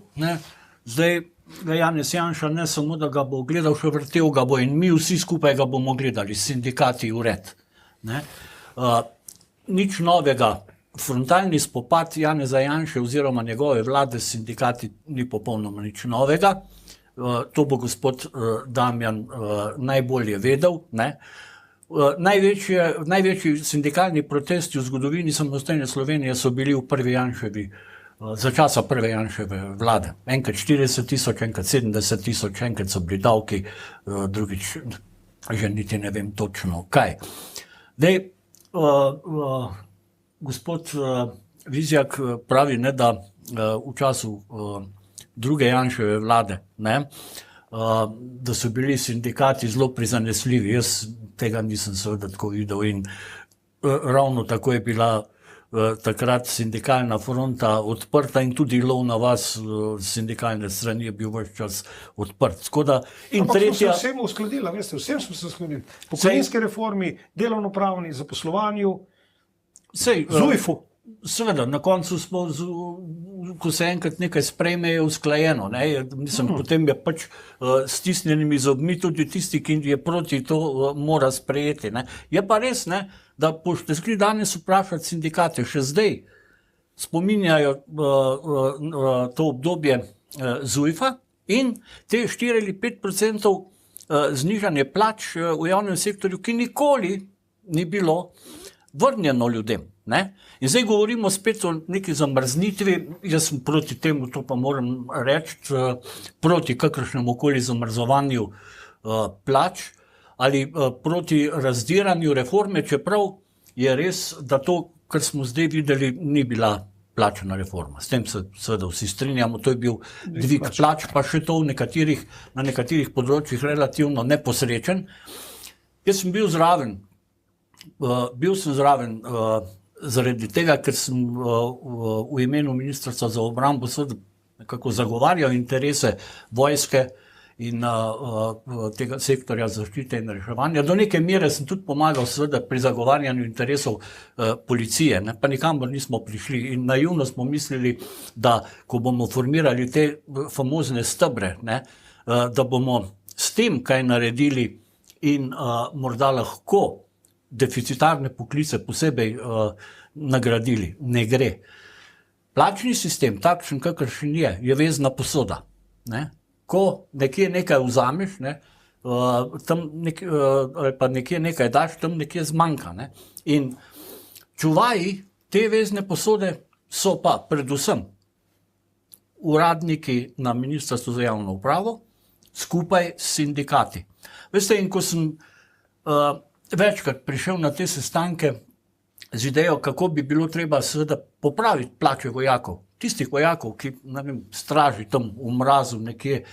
Zdaj ga Janez Janša ne samo, da ga bo gledal, še vrtel ga bo in mi vsi skupaj ga bomo gledali, sindikati ured. Nič novega. Frontalni spopad Janeza Janše oziroma njegove vlade s sindikati ni popolnoma nič novega. To bo gospod Damjan najbolje vedel. Največji sindikalni protesti v zgodovini samostojne Slovenije so bili v prvi Janševi, za časa prve Janševe vlade. Enkrat 40 tisoč, enkrat 70 tisoč, enkrat so bili davki, drugič že niti ne vem točno kaj. Dej, gospod Vizjak pravi, da v času druge Janševe vlade, da so bili sindikati zelo prizanesljivi. Jaz tega nisem seveda tako videl in ravno tako je bila takrat sindikalna fronta odprta in tudi lov na vas sindikalne strani je bil ves čas odprt. Ampak smo se vsem uskladili, veste, vsem smo se uskladili. Pokojninske reformi, delovnopravni, zaposlovanju, ZUJF-u. Seveda, na koncu smo, ko se enkrat nekaj sprejme, je usklajeno. Potem je pač stisnjenimi zobmi tudi tisti, ki je proti to, mora sprejeti. Je pa res, da boste šli danes vprašati sindikate, še zdaj spominjajo to obdobje ZUJF-a in te 4 ali 5% znižanje plač v javnem sektorju, ki nikoli ni bilo vrnjeno ljudem. In zdaj govorimo spet o neki zamrznitvi, jaz sem proti temu, to pa moram reči, proti kakršnemu koli zamrzovanju plač ali proti razdiranju reforme, čeprav je res, da to, kar smo zdaj videli, ni bila plačna reforma. S tem se seveda vsi strinjamo, to je bil dvig plač, pa še to na nekaterih področjih relativno neposrečen. Jaz sem bil zraven zaradi tega, ker sem v imenu Ministrstva za obrambo seveda nekako zagovarjal interese vojske in tega sektorja zaščite in reševanja. Do neke mere sem tudi pomagal seveda pri zagovarjanju interesov policije, ne, pa nikamor nismo prišli in naivno smo mislili, da ko bomo formirali te famozne stebre, ne, da bomo s tem kaj naredili in morda lahko deficitarne poklice posebej nagradili. Ne gre. Plačni sistem, takšen kakršen je vezna posoda. Ne? Ko nekje nekaj vzameš, ne, tam ali pa nekje nekaj daš, tam nekje zmanjka. Ne? In čuvaji te vezne posode so pa predvsem uradniki na Ministrstvu za javno upravo skupaj s sindikati. Veste, in ko sem večkrat prišel na te sestanke z idejo, kako bi bilo treba seveda popraviti plače vojakov, tistih vojakov, ki straži tam v mrazu nekje,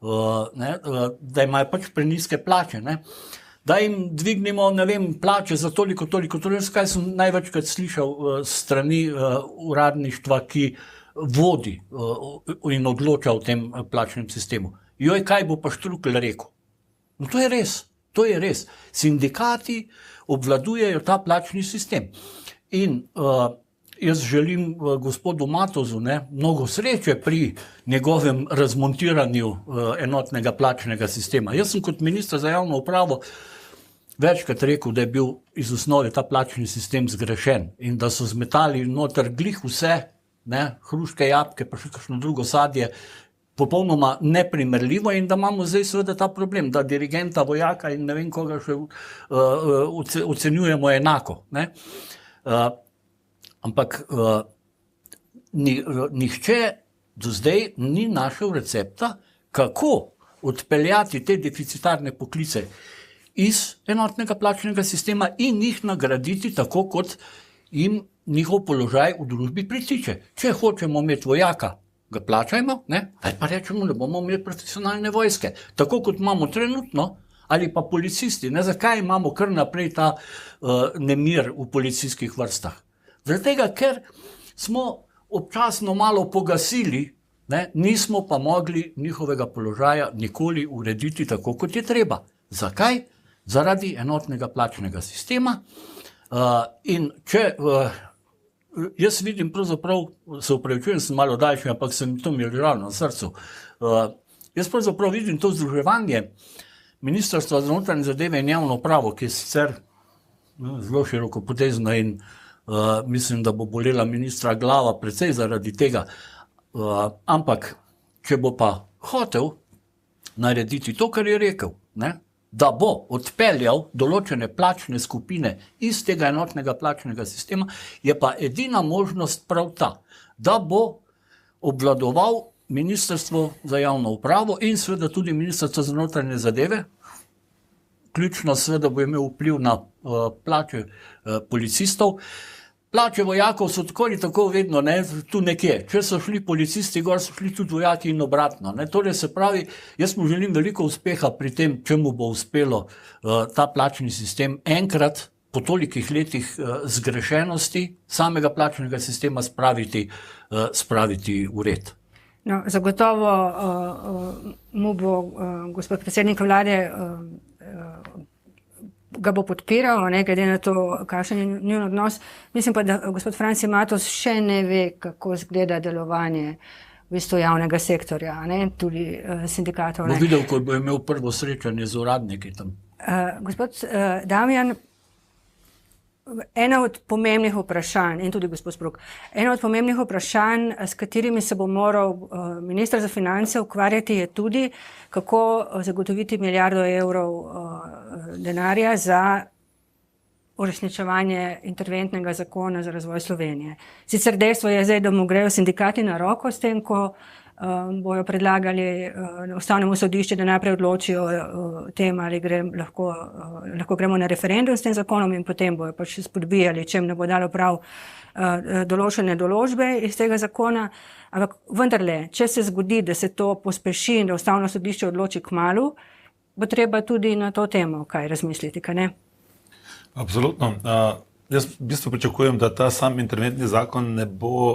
da imajo pač preniske plače, ne? Da jim dvignemo, plače za toliko. Kaj sem največkrat slišal strani uradništva, ki vodi in odloča o tem plačnem sistemu. Joj, kaj bo pa Štrukelj rekel? No, to je res. Sindikati obvladujejo ta plačni sistem. In jaz želim gospodu Matozu mnogo sreče pri njegovem razmontiranju enotnega plačnega sistema. Jaz sem kot minister za javno upravo večkrat rekel, da je bil iz osnove ta plačni sistem zgrešen in da so zmetali noter glih vse, hruške, jabolke, pa še kakšno drugo sadje, popolnoma neprimerljivo in da imamo zdaj seveda ta problem, da dirigenta, vojaka in ne vem koga še ocenjujemo enako. Ne? Ampak nihče do zdaj ni našel recepta, kako odpeljati te deficitarne poklice iz enotnega plačnega sistema in jih nagraditi tako, kot jim njihov položaj v družbi pritiče. Če hočemo imeti vojaka, ga plačajmo, ali pa rečemo, da bomo imeli profesionalne vojske, tako kot imamo trenutno, ali pa policisti. Zakaj imamo kar naprej ta nemir v policijskih vrstah? Zaradi tega, ker smo občasno malo pogasili, nismo pa mogli njihovega položaja nikoli urediti tako, kot je treba. Zakaj? Zaradi enotnega plačnega sistema. In če jaz vidim pravzaprav, se upravičujem, sem malo daljši, ampak to mi je ležalo na srcu. Jaz pravzaprav vidim to združevanje Ministrstva za notranje zadeve in javno upravo, ki je sicer zelo širokopotezno in mislim, da bo bolela ministra glava precej zaradi tega. Ampak, če bo pa hotel narediti to, kar je rekel, da bo odpeljal določene plačne skupine iz tega enotnega plačnega sistema, je pa edina možnost prav ta, da bo obvladoval Ministrstvo za javno upravo in seveda tudi Ministrstvo za notranje zadeve, ključno seveda bo imel vpliv na plače policistov. Plače vojakov so tako ali tako vedno tu nekje. Če so šli policisti gor, so šli tudi vojaki in obratno. Torej se pravi, jaz mu želim veliko uspeha pri tem, če mu bo uspelo ta plačni sistem enkrat po tolikih letih zgrešenosti samega plačnega sistema spraviti v red. No, zagotovo mu bo gospod predsednik vlade ga bo podpiral, glede na to, kakšen je njun odnos. Mislim pa, da gospod Franci Matos še ne ve, kako izgleda delovanje v bistvu javnega sektorja, tudi sindikatov. Bo videl, ko bo imel prvo srečanje z uradniki tam. Gospod Damjan, ena od pomembnih vprašanj, in tudi gospod Sprok, ena od pomembnih vprašanj, s katerimi se bo moral minister za finance ukvarjati, je tudi, kako zagotoviti milijardo evrov denarja za uresničevanje interventnega zakona za razvoj Slovenije. Sicer dejstvo je zdaj, da mu grejo sindikati na roko s tem, ko bojo predlagali Ustavnemu sodišču, da najprej odločijo o tem, ali lahko gremo na referendum s tem zakonom in potem bojo pač spodbijali, čem ne bo dalo prav določene določbe iz tega zakona. Ampak vendarle, če se zgodi, da se to pospeši in da Ustavno sodišče odloči kmalu, bo treba tudi na to temo kaj razmisliti, kaj ne? Absolutno. Jaz v bistvu pričakujem, da ta sam interventni zakon ne bo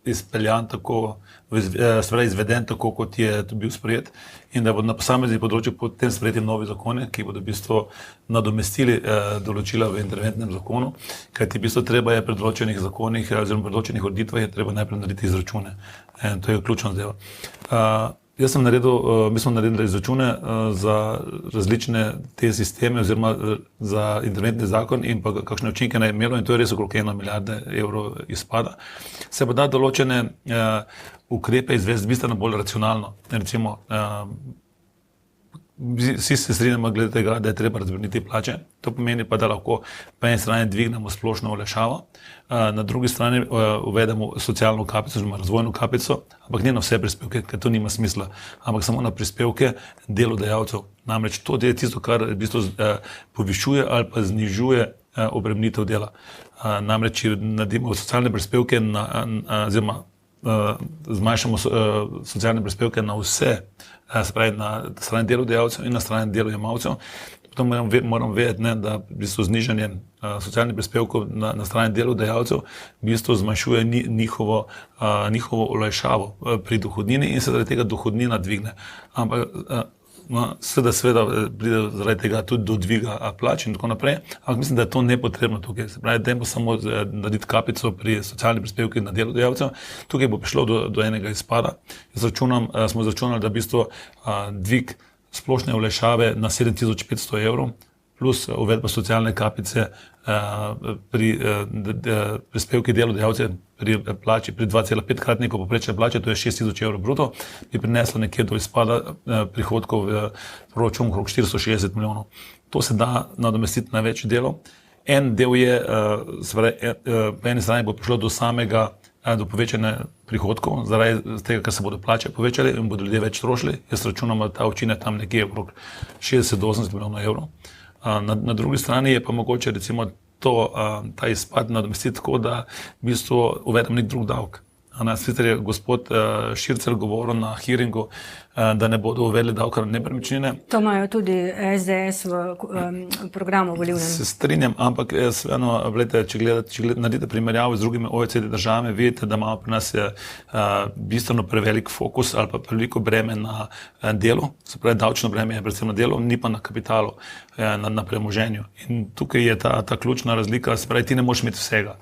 izpeljan tako, izveden tako, kot je bil sprejet, in da bodo na posameznih področjih potem sprejeti novi zakoni, ki bodo v bistvu nadomestili določila v interventnem zakonu, kajti v bistvu treba je pri določenih zakonih oziroma pri določenih ureditvah je treba najprej narediti izračune. In to je ključno zdaj. Jaz sem mi smo naredili izračune za različne te sisteme oziroma za interventni zakon in pa kakšne učinke naj imelo, in to je res okrog 1 milijarde evrov izpada. Se pa da določene ukrepe izvesti bistveno bolj racionalno. Recimo, vsi se strinjamo glede tega, da je treba razbremeniti plače. To pomeni pa, da lahko po eni strani dvignemo splošno olajšavo, na drugi strani uvedemo socialno kapico oziroma razvojno kapico, ampak ne na vse prispevke, ker to nima smisla, ampak samo na prispevke delodajalcev. Namreč to je tisto, kar v bistvu povišuje ali pa znižuje obremenitev dela. Namreč, če naredimo socialne prispevke oziroma zmanjšamo socialne prispevke na vse, se pravi na strani delodajalcev in na strani delojemalcev, potem moramo vedeti, da v bistvu znižanje socialnih prispevkov na strani delodajalcev v bistvu zmanjšuje njihovo olajšavo pri dohodnini in se zaradi tega dohodnina dvigne. Ampak seveda pride zaradi tega tudi do dviga plač in tako naprej, ampak mislim, da je to nepotrebno tukaj. Se pravi, dajmo samo narediti kapico pri socialnih prispevkih na delodajalcev. Tukaj bo prišlo do enega izpada. Smo izračunali, da v bistvu dvig splošne olajšave na 7500 evrov plus uvedba socialne kapice pri prispevki delodajalcev pri plači, pri 2,5-kratniku povprečne plače, to je 6000 evrov bruto, bi prineslo nekje do izpada prihodkov v proračun okrog 460 milijonov. To se da nadomestiti na več delov. En del je, po eni strani bo prišlo do povečanja prihodkov, zaradi tega, ker se bodo plače povečali in bodo ljudje več trošili. Jaz računam, da ta učinek tam nekje okrog 60-80 milijonov evrov. Na drugi strani je pa mogoče recimo ta izpad nadomestiti tako, da v bistvu uvedem nek drug davek. Sicer je gospod Šircelj govoril na hearingu, da ne bodo uvedli davka na nepremičnine. To imajo tudi SDS v programu volilnem. Se strinjam, ampak če naredite primerjavo z drugimi OECD državami, vidite, da imamo pri nas bistveno prevelik fokus ali pa preveliko breme na delu, se pravi davčno breme je predvsem na delu, ni pa na kapitalu, na premoženju. In tukaj je ta ključna razlika, se pravi, ti ne moreš imeti vsega.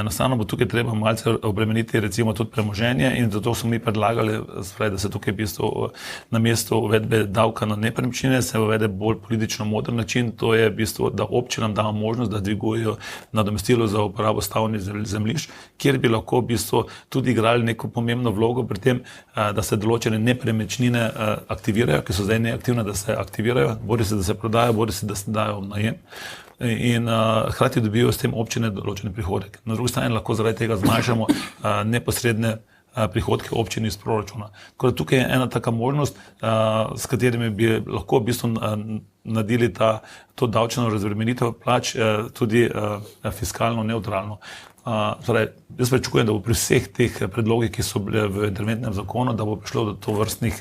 Enostavno bo tukaj treba malce obremeniti recimo tudi premoženje in zato smo mi predlagali, se pravi, da se tukaj v bistvu na mesto uvedbe davka na nepremičnine se uvede bolj politično modern način, to je v bistvu, da občinam damo možnost, da dvigujejo nadomestilo za uporabo stavbnih zemljišč, kjer bi lahko v bistvu tudi igrali neko pomembno vlogo pri tem, da se določene nepremičnine aktivirajo, ki so zdaj neaktivne, da se aktivirajo, bodi se, da se prodajo, bodi se, da se dajo v najem. In hkrati dobijo s tem občine določene prihodek. Na drugi strani lahko zaradi tega zmanjšamo neposredne prihodke občine iz proračuna. Tako da tukaj je ena taka možnost, s katerimi bi lahko v bistvu naredili to davčno razbremenitev plač tudi fiskalno neutralno. Jaz pričakujem, da bo pri vseh teh predlogih, ki so bile v interventnem zakonu, da bo prišlo do tovrstnih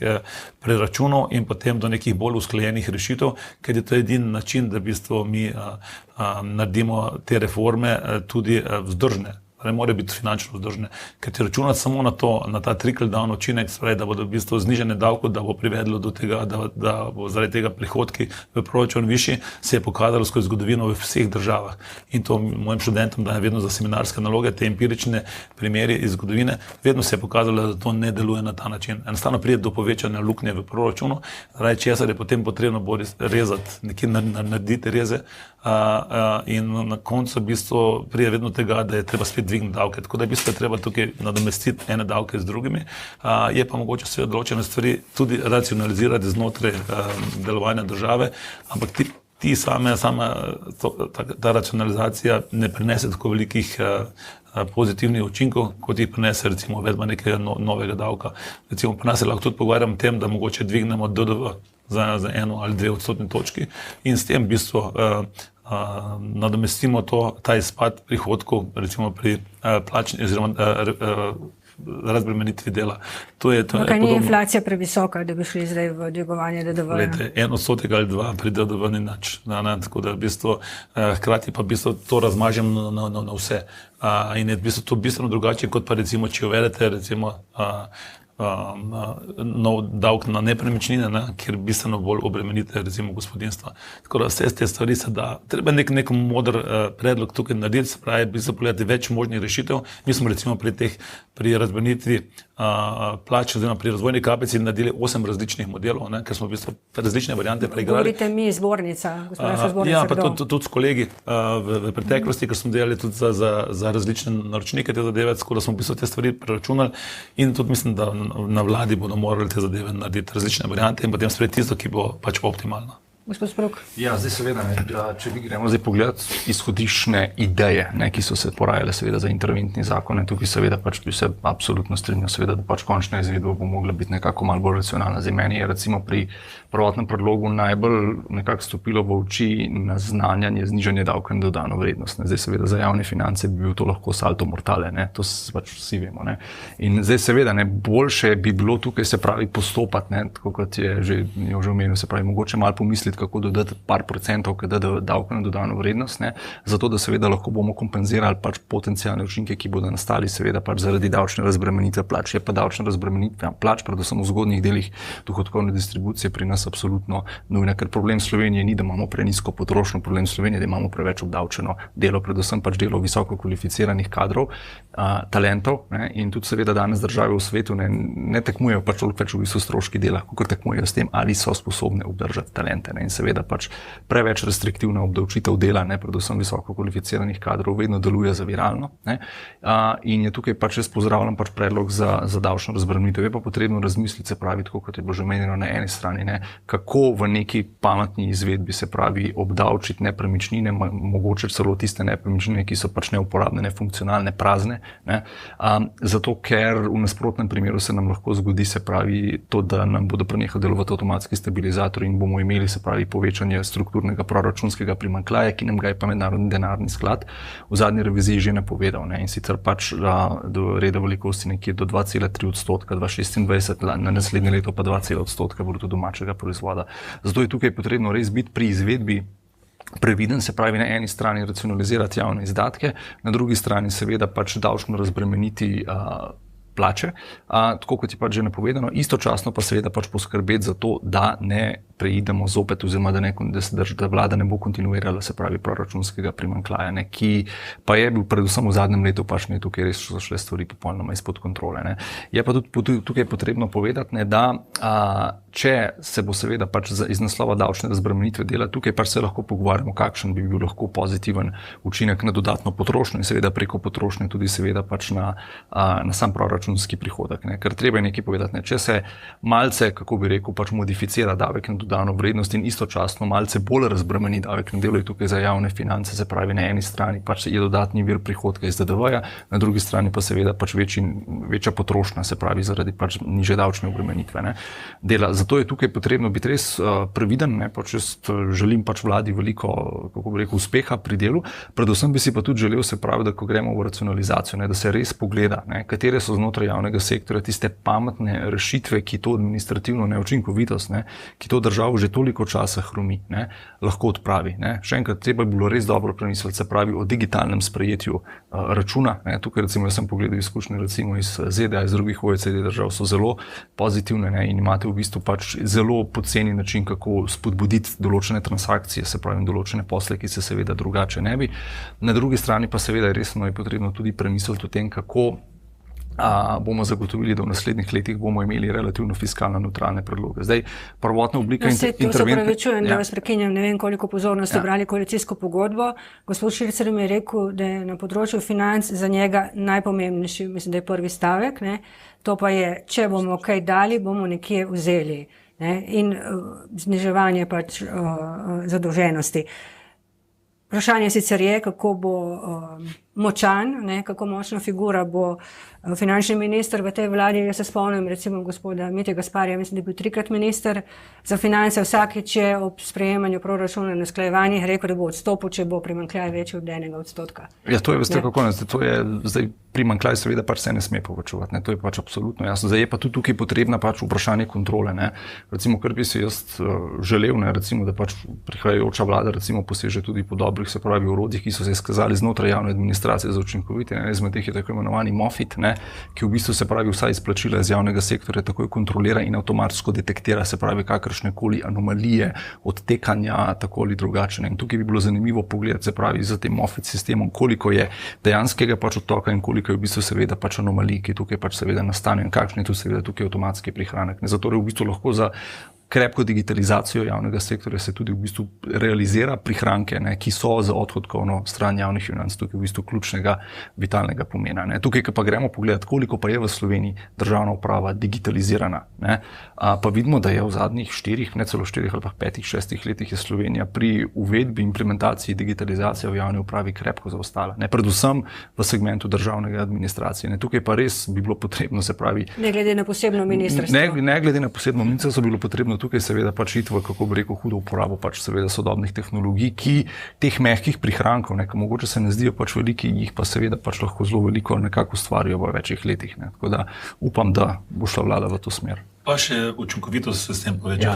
preračunov in potem do nekih bolj usklajenih rešitev, ker je to edini način, da v bistvu mi naredimo te reforme tudi vzdržne. Ne more biti finančno vzdržne, ker ti računati samo na ta trickle-down učinek, da bodo v bistvu znižanje davkov, da bo privedlo do tega, da bo zaradi tega prihodki v proračun višji, se je pokazalo skozi zgodovino v vseh državah. In to mojim študentom dajem vedno za seminarske naloge, te empirične primeri iz zgodovine, vedno se je pokazalo, da to ne deluje na ta način. Enostavno pride do povečanja luknje v proračunu, zaradi česar je potem potrebno bolj rezati, nekje narediti reze, in na koncu v bistvu pride vedno tega, da je treba spet dvigniti davke. Tako da v bistvu je treba tukaj nadomestiti ene davke z drugimi. Je pa mogoče seveda določene stvari tudi racionalizirati znotraj delovanja države, ampak ta racionalizacija ne prinese tako velikih pozitivnih učinkov, kot jih prinese recimo uvedba nekega novega davka. Recimo pri nas se lahko tudi pogovarjam o tem, da mogoče dvignemo DDV za 1 ali 2 odstotni točki in s tem v bistvu nadomestimo ta izpad prihodkov, recimo pri plačni oziroma razbremenitvi dela. To je Kaj ni inflacija previsoka, da bi šli zdaj v dvigovanje DDV-ja? 1% ali 2% pride do ven nič. Tako da v bistvu, hkrati pa v bistvu to razmažem na vse. In je v bistvu to bistveno drugače, kot pa recimo, če uvedete recimo nov davek na nepremičnine, kjer bistveno bolj obremenite recimo gospodinstva. Tako da vse te stvari se da. Treba nek moder predlog tukaj narediti, se pravi, bi se pogledati več možnih rešitev. Mi smo recimo pri razbremenitvi plač oziroma pri razvojni kapici naredili 8 različnih modelov, ker smo v bistvu različne variante preigrali. Govorite mi, zbornica, gospodarska zbornica. Ja, pa tudi s kolegi v preteklosti, ker smo delali tudi za različne naročnike te zadeve, tako da smo v bistvu te stvari preračunali in tudi mislim, da na vladi bodo morali te zadeve narediti različne variante in potem sprejeti tisto, ki bo pač optimalno. Gospod Sprok. Ja, zdaj seveda, če bi gremo zdaj pogledati izhodiščne ideje, ki so se porajale seveda za interventni zakon, tukaj seveda pač bi se absolutno strinjal, seveda, da pač končna izvedba bo mogla biti nekako malo bolj racionalna. Zdaj meni je recimo pri prvotnem predlogu najbolj nekako stopilo v oči naznanjanje znižanje davka na dodano vrednost. Zdaj seveda za javne finance bi bil to lahko salto mortale, to pač vsi vemo. In zdaj seveda boljše bi bilo tukaj se pravi postopati, tako kot je že omenil, se pravi mogoče malo pomisliti, kako dodati par procentov davka na dodano vrednost, zato da seveda lahko bomo kompenzirali pač potencijalne učinke, ki bodo nastali seveda pač zaradi davčne razbremenitve plač. Je pa davčna razbremenitve plač, predvsem v zgodnjih delih dohodkovne distribucije pri nas absolutno nujna, ker problem Slovenije ni, da imamo prenizko potrošnjo, problem Slovenije, da imamo preveč obdavčeno delo, predvsem pač delo visoko kvalificiranih kadrov, talentov, in tudi seveda danes države v svetu ne tekmujejo pač toliko več v bistvu stroški dela, kot tekmujejo s tem, ali so sposobne obdržati talente. In seveda pač preveč restriktivna obdavčitev dela, predvsem visoko kvalificiranih kadrov, vedno deluje zaviralno. In je tukaj pač jaz pozdravljam pač predlog za davčno razbremenitev. Je pa potrebno razmisliti, se pravi, tako kot je bilo že omenjeno na eni strani, kako v neki pametni izvedbi se pravi obdavčiti nepremičnine, mogoče celo tiste nepremičnine, ki so pač neuporabne, nefunkcionalne, prazne. Zato, ker v nasprotnem primeru se nam lahko zgodi, se pravi, to, da nam bodo prenehali delovati avtomatski stabilizatorji in bomo imeli, se pravi, povečanje strukturnega proračunskega primanjkljaja, ki nam ga je pa Mednarodni denarni sklad v zadnji reviziji že napovedal. In sicer pač do reda velikosti nekje do 2,3% 2026, na naslednje leto pa 2,0% bruto domačega proizvoda. Zato je tukaj potrebno res biti pri izvedbi previden, se pravi na eni strani racionalizirati javne izdatke, na drugi strani seveda pač davčno razbremeniti plače, tako kot je pač že napovedano, istočasno pa seveda pač poskrbeti za to, da ne preidemo zopet oziroma da vlada ne bo kontinuirala, se pravi, proračunskega primanjkljaja, ki pa je bil predvsem v zadnjem letu pač tukaj res so šle stvari popolnoma izpod kontrole. Je pa tudi tukaj potrebno povedati, da če se bo seveda pač iz naslova davčne razbremenitve dela, tukaj pač se lahko pogovarjamo, kakšen bi bil lahko pozitiven učinek na dodatno potrošnjo in seveda preko potrošnje tudi seveda pač na sam proračunski prihodek. Ker treba je nekaj povedati, če se malce, kako bi rekel, pač modificira davek na dodano vrednost in istočasno malce bolj razbremeni davek na delo, je tukaj za javne finance, se pravi na eni strani pač je dodatni vir prihodka iz DDV-ja, na drugi strani pa seveda pač večja potrošnja, se pravi zaradi pač nižje davčne obremenitve dela. Zato je tukaj potrebno biti res previden, pač jaz želim pač vladi veliko, kako bi rekel, uspeha pri delu, predvsem bi si pa tudi želel, se pravi, da ko gremo v racionalizacijo, da se res pogleda, katere so znotraj javnega sektorja tiste pametne rešitve, ki to administrativno neučinkovitost, ki to državo že toliko časa hrumi, lahko odpravi. Še enkrat, treba bi bilo res dobro premisliti, se pravi o digitalnem sprejetju računa. Tukaj recimo jaz sem pogledal izkušnje recimo iz ZDA, iz drugih OECD držav so zelo pozitivne in imate v bistvu pač zelo poceni način, kako spodbuditi določene transakcije, se pravi določene posle, ki se seveda drugače ne bi. Na drugi strani pa seveda resno je potrebno tudi premisliti o tem, kako bomo zagotovili, da v naslednjih letih bomo imeli relativno fiskalno neutralne predloge. Zdaj, prvotna oblika interventne... Tu se pravičujem, da vas prekinjam, ne vem, koliko pozornosti brali koalicijsko pogodbo. Gospod Šircelj mi je rekel, da je na področju financ za njega najpomembnejši, mislim, da je prvi stavek, to pa je, če bomo kaj dali, bomo nekje vzeli. In zniževanje pač zadolženosti. Vprašanje sicer je, kako bo močan, ne, kako močna figura bo finančni minister v tej vladi. Jaz se spomnim recimo gospoda Mitje Gasparija, mislim, da je bil 3-krat minister za finance, vsakič je ob sprejemanju proračuna na usklajevanjih rekel, da bo odstopil, če bo primanjkljaj večji od 1%. Ja, to je, veste, kako ne, to je zdaj primanjkljaj, seveda pač se ne sme povečevati, ne, to je pač absolutno jasno. Zdaj je pa tudi tukaj potrebna pač vprašanje kontrole, ne. Recimo, kar bi si jaz želel, ne, recimo, da pač prihajajoča vlada recimo poseže tudi po dobrih, se pravi, orodjih, ki so se izkazali znotraj javne administracije za učinkovite, ne, izmed teh je tako imenovani MOFIT, ne, ki v bistvu se pravi vsa izplačila iz javnega sektorja takoj kontrolira in avtomatsko detektira, se pravi kakršnekoli anomalije, odtekanja, tako ali drugače. In tukaj bi bilo zanimivo pogledati, se pravi, za tem MOFIT sistemom, koliko je dejanskega pač odtoka in koliko je v bistvu seveda pač anomalij, ki tukaj pač seveda nastanejo in kakšen je tu seveda tukaj avtomatski prihranek. Zato v bistvu lahko za krepko digitalizacijo javnega sektorja se tudi v bistvu realizira prihranke, ne, ki so za odhodkovno stran javnih financ tukaj v bistvu ključnega vitalnega pomena. Ne. Tukaj pa gremo pogledati, koliko pa je v Sloveniji državna uprava digitalizirana. Ne. Pa vidimo, da je v zadnjih 4, ne celo 4 ali pa 5, 6 letih je Slovenija pri uvedbi implementaciji digitalizacije v javni upravi krepko zaostala. Ne. Predvsem v segmentu državnega administracije. Ne. Tukaj pa res bi bilo potrebno, se pravi, Ne glede na posebno ministrstvo. Ne glede na posebno ministrstvo bi bilo potrebno tukaj seveda pač iti v, kako bi rekel, hudo uporabo pač seveda sodobnih tehnologij, ki teh mehkih prihrankov, ne, mogoče se ne zdijo pač veliki, jih pa seveda pač lahko zelo veliko nekako ustvarijo v večjih letih. Ne. Tako da upam, da bo šla vlada v to smer. Pa še učinkovitost se s tem poveča,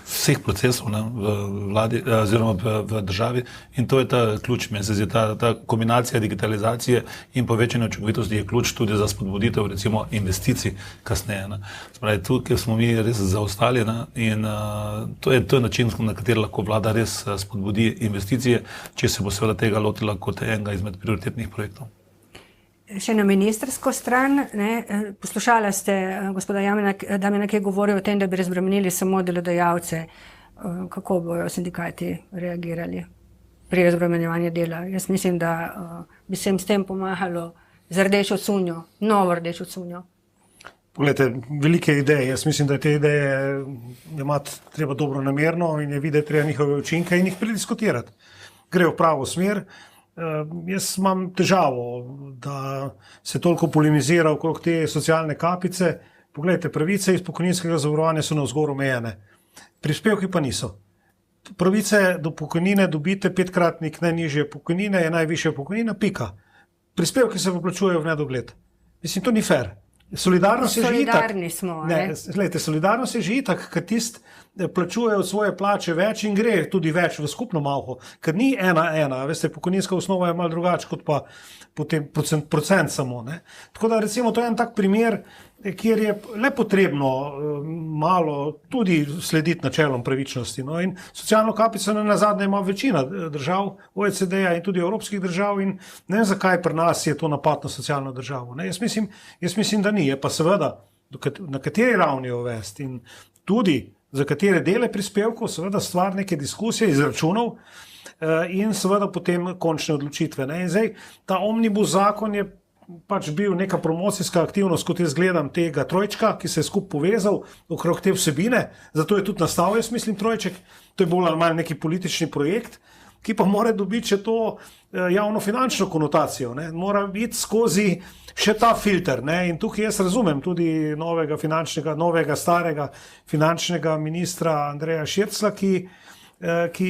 vseh procesov, ne, v vladi oziroma v državi, in to je ta ključ, meni se zdi, ta kombinacija digitalizacije in povečanja učinkovitosti je ključ tudi za spodbuditev recimo investicij kasneje. Ne. Spravi, tukaj smo mi res zaostali, ne, in to je način, na kateri lahko vlada res spodbudi investicije, če se bo seveda tega lotila kot enega izmed prioritetnih projektov. Še na ministersko stran, ne, poslušala ste gospoda Damjana, ki je govoril o tem, da bi razbremenili samo delodajalce. Kako bojo sindikati reagirali pri razbremenjevanju dela? Jaz mislim, da bi se jim s tem pomagalo z rdečo cunjo, novo rdečo cunjo. Poglejte, velike ideje. Jaz mislim, da te ideje imati treba dobro namerno in je videti treba njihove učinke in jih prediskutirati. Gre v pravo smer. Jaz imam težavo, da se toliko polemizira okrog te socialne kapice. Poglejte, pravice iz pokojninskega zavarovanja so navzgor omejene, prispevki pa niso. Pravice do pokojnine dobite 5-kratnik najnižje pokojnine, je najvišja pokojnina, pika. Prispevki se poplačujejo v nedogled. Mislim, to ni fair. Solidarnost je že itak. Solidarni smo, ne? Glejte, solidarnost je že itak, kad tisti plačujejo od svoje plače več in gre tudi več v skupno malho, ker ni 1:1, veste, pokojninska osnova je malo drugače kot pa potem procent samo, ne. Tako da recimo to je en tak primer, kjer je le potrebno malo tudi slediti načelom pravičnosti. No, in socialno kapico nazadnje ima večina držav OECD-ja in tudi evropskih držav in ne vem, zakaj pri nas je to napad na socialno državo. Ne. Jaz mislim, da ni. Je pa seveda, na kateri ravni jo uvesti in tudi za katere dele prispevkov, seveda stvar neke diskusije, izračunov in seveda potem končne odločitve. Ne. In zdaj, ta omnibus zakon je pač bil neka promocijska aktivnost, kot jaz gledam tega trojčka, ki se je skupaj povezal okrog te vsebine, zato je tudi nastal, jaz mislim, trojček, to je bolj ali manj neki politični projekt, ki pa mora dobiti še to javno-finančno konotacijo, ne. Mora biti skozi še ta filter, ne. In tukaj jaz razumem tudi novega starega finančnega ministra Andreja Širclja, ki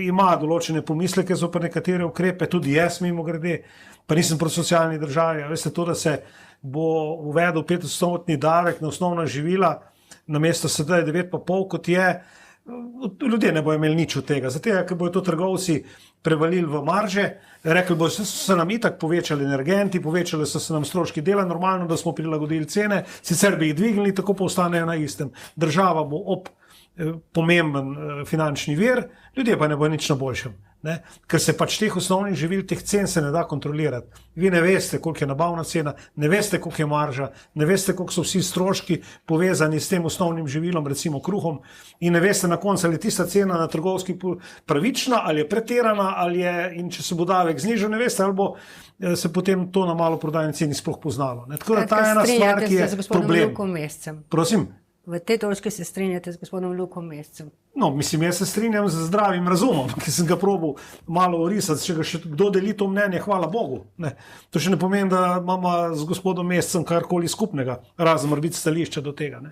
ima določene pomisleke zoper nekatere ukrepe, tudi jaz mimogrede, pa nisem proti socialni državi. Veste, to, da se bo uvedel 5% davek na osnovna živila, namesto sedaj 9,5, kot je, ljudje ne bojo imeli nič od tega. Zato, ker bojo to trgovci prevalili v marže, rekli bojo, so se nam itak povečali energenti, povečali so se nam stroški dela, normalno, da smo prilagodili cene, sicer bi jih dvignili, tako pa ostanejo na istem. Država bo pomemben finančni vir, ljudje pa ne bojo nič na boljšem. Ne? Ker se pač teh osnovnih živil, teh cen se ne da kontrolirati. Vi ne veste, koliko je nabavna cena, ne veste, koliko je marža, ne veste, koliko so vsi stroški povezani s tem osnovnim živilom, recimo kruhom, in ne veste na koncu, ali je tista cena na trgovski pravična, ali je pretirana, ali je, in če se bo davek znižal, ne veste, ali bo se potem to na maloprodajni ceni sploh poznalo. Ne? Tako da ta je ena stvar, ki je problem. Prosim? v tej točki se strinjate z gospodom Lukom Mescem? No, mislim, jaz se strinjam z zdravim razumom, ki sem ga probal malo orisati. Če ga še kdo deli to mnenje, hvala Bogu. Ne. To še ne pomeni, da imamo z gospodom Mescem karkoli skupnega, razen morbiti stališča do tega. Ne.